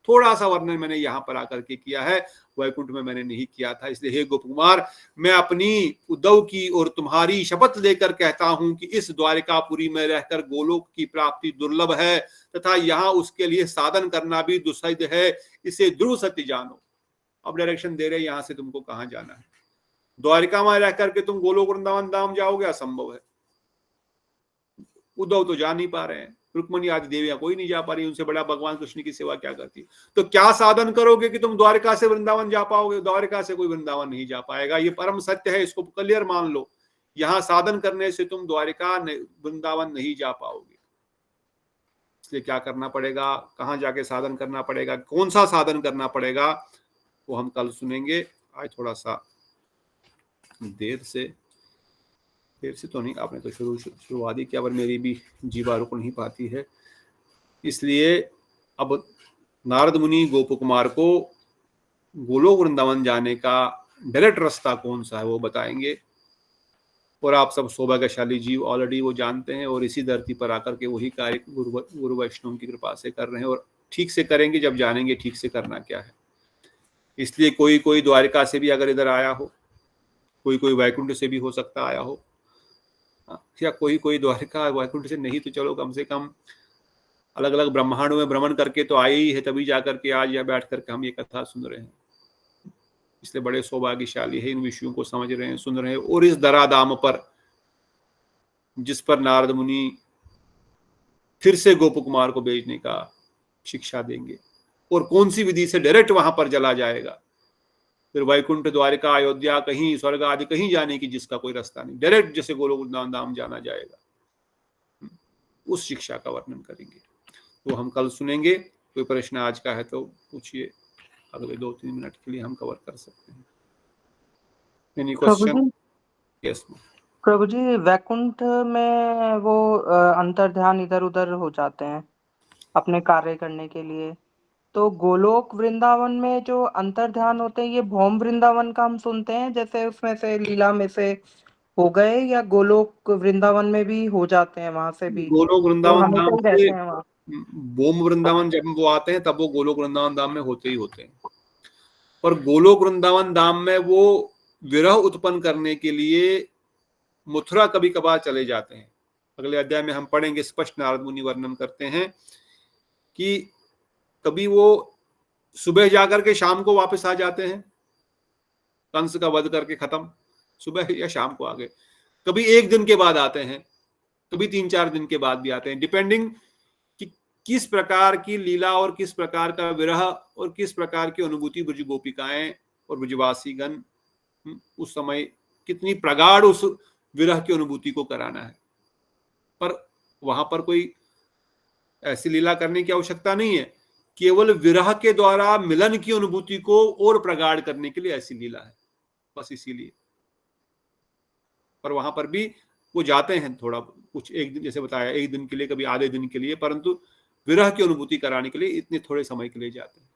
थोड़ा सा वर्णन मैंने यहाँ पर आकर के किया है, वैकुंठ में मैंने नहीं किया था। इसलिए हे गोप कुमार, मैं अपनी उद्धव की और तुम्हारी शपथ लेकर कहता हूं कि इस द्वारिकापुरी में रहकर गोलोक की प्राप्ति दुर्लभ है, तथा यहाँ उसके लिए साधन करना भी दुस्साध्य है। इसे ध्रुव सत्य जानो। अब डायरेक्शन दे रहे यहाँ से तुमको कहाँ जाना है। द्वारिका में रह करके तुम गोलोक वृंदावन धाम जाओगे, असंभव है। उद्धव तो जा नहीं पा रहे हैं, रुक्मिणी आदि देवियां कोई नहीं जा पा रही, उनसे बड़ा भगवान कृष्ण की सेवा क्या करती। तो क्या साधन करोगे कि तुम द्वारिका से वृंदावन जा पाओगे? द्वारिका से कोई वृंदावन नहीं जा पाएगा, ये परम सत्य है, इसको क्लियर मान लो। यहाँ साधन करने से तुम द्वारिका वृंदावन नहीं जा पाओगे। इसलिए क्या करना पड़ेगा, कहाँ जाके साधन करना पड़ेगा, कौन सा साधन करना पड़ेगा, वो हम कल सुनेंगे। आज थोड़ा सा देर से तो नहीं, आपने तो शुरुआत ही किया, पर मेरी भी जीवा रुक नहीं पाती है। इसलिए अब नारद मुनि गोप कुमार को गोलोक वृंदावन जाने का डायरेक्ट रास्ता कौन सा है वो बताएंगे। और आप सब सौभाग्यशाली जीव ऑलरेडी वो जानते हैं, और इसी धरती पर आकर के वही कार्य गुरु वैष्णव की कृपा से कर रहे हैं, और ठीक से करेंगे जब जानेंगे ठीक से करना क्या है। इसलिए कोई द्वारिका से भी अगर इधर आया हो, कोई वैकुंठ से भी हो सकता आया हो, या कोई द्वारिका वैकुंठ से नहीं तो चलो कम से कम अलग अलग ब्रह्मांडों में भ्रमण करके तो आए ही है, तभी जाकर के आज यह बैठ करके हम ये कथा सुन रहे हैं। इसलिए बड़े सौभाग्यशाली है, इन विषयों को समझ रहे हैं, सुन रहे हैं। और इस धराधाम पर जिस पर नारद मुनि फिर से गोप कुमार को भेजने का शिक्षा देंगे, और कौन सी विधि से डायरेक्ट वहां पर चला जाएगा, फिर वैकुंठ द्वारिका अयोध्या कहीं स्वर्ग आदि कहीं जाने की जिसका कोई रास्ता नहीं, डायरेक्ट जैसे गोलोक वृंदावन धाम जाना जाएगा, उस शिक्षा का वर्णन करेंगे। तो हम कल सुनेंगे। कोई प्रश्न आज का है तो पूछिए, अगले 2-3 मिनट के लिए हम कवर कर सकते हैं। Any question? यस प्रभु जी, वैकुंठ में वो अंतर ध्यान इधर उधर हो जाते हैं अपने कार्य करने के लिए, तो गोलोक वृंदावन में जो अंतर ध्यान होते हैं ये भौम वृंदावन का हम सुनते हैं, जैसे उसमें से लीला में से हो गए, या गोलोक वृंदावन में भी हो जाते हैं वहां से भी? गोलोक तो वृंदावन हमेशा धाम ही रहते हैं वहाँ? बोम वृंदावन जब वो आते हैं तब वो गोलोक वृंदावन धाम में होते ही होते हैं, पर गोलोक वृंदावन धाम में वो विरह उत्पन्न करने के लिए मथुरा कभी कभार चले जाते हैं। अगले अध्याय में हम पढ़ेंगे, स्पष्ट नारद मुनि वर्णन करते हैं कि कभी वो सुबह जाकर के शाम को वापस आ जाते हैं, कंस का वध करके खत्म, सुबह या शाम को आ गए, कभी एक दिन के बाद आते हैं, कभी 3-4 दिन के बाद भी आते हैं, डिपेंडिंग कि किस प्रकार की लीला और किस प्रकार का विरह और किस प्रकार की अनुभूति ब्रज गोपिकाएं और ब्रजवासी गण उस समय कितनी प्रगाढ़ उस विरह की अनुभूति को कराना है। पर वहां पर कोई ऐसी लीला करने की आवश्यकता नहीं है, केवल विरह के द्वारा मिलन की अनुभूति को और प्रगाढ़ करने के लिए ऐसी लीला है, बस इसीलिए। पर वहां पर भी वो जाते हैं थोड़ा कुछ, एक दिन जैसे बताया, एक दिन के लिए, कभी आधे दिन के लिए, परंतु विरह की अनुभूति कराने के लिए इतने थोड़े समय के लिए जाते हैं।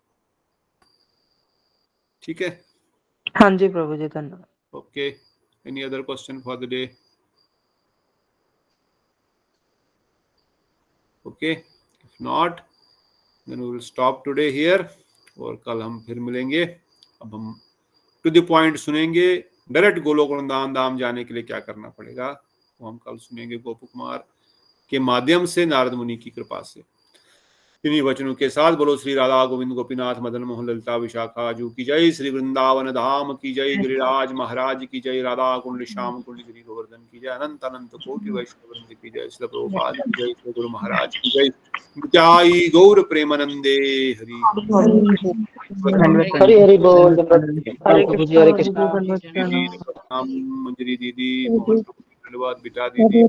ठीक है? हाँ जी प्रभु जी, धन्यवाद। Okay, any other question for the day? Okay, if not then we will stop today here, और कल हम फिर मिलेंगे। अब हम टू द पॉइंट सुनेंगे, डायरेक्ट गोलोक वृंदावन धाम जाने के लिए क्या करना पड़ेगा वो हम कल सुनेंगे गोप कुमार के माध्यम से, नारद मुनि की कृपा से। इन्हीं वचनों के साथ बोलो श्री राधा गोविंद गोपीनाथ मदन मोहन ललिता विशाखा जू की जय, श्री वृंदावन धाम की जय, गिरिराज महाराज की जय, राधा कुंड श्याम कुंड गिरि गोवर्धन की जय, अनंत अनंत कोटि वैष्णव वृंद की जय, श्री प्रभुपाद की जय, श्री गुरु महाराज की जय, नित्याई गौर प्रेमानंदे हरि हरि हरि बोल। हरे कृष्ण। मंजरी दीदी, धन्यवाद बेटा दीदी,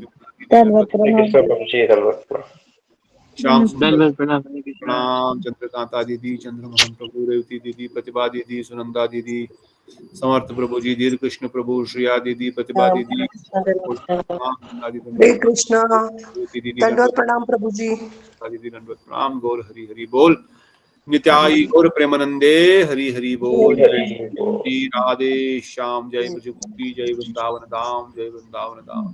श्याम प्रणाम, चंद्रकांता दीदी, चंद्रमोहन प्रभु, रेवती दीदी, प्रतिभा दीदी, सुनंदा दीदी, समर्थ प्रभु जी, धीर कृष्ण प्रभु, श्रिया दीदी, प्रतिभा दीदी, हरे कृष्णा, दंडवत प्रणाम प्रभु जी, दीदी दंडवत प्रणाम। गौर हरि हरि बोल, नित्याई गौर प्रेमानंदे हरि हरि बोल। जय राधे श्याम, जय ब्रज गोपी, जय वृंदावन धाम, जय वृंदावन धाम।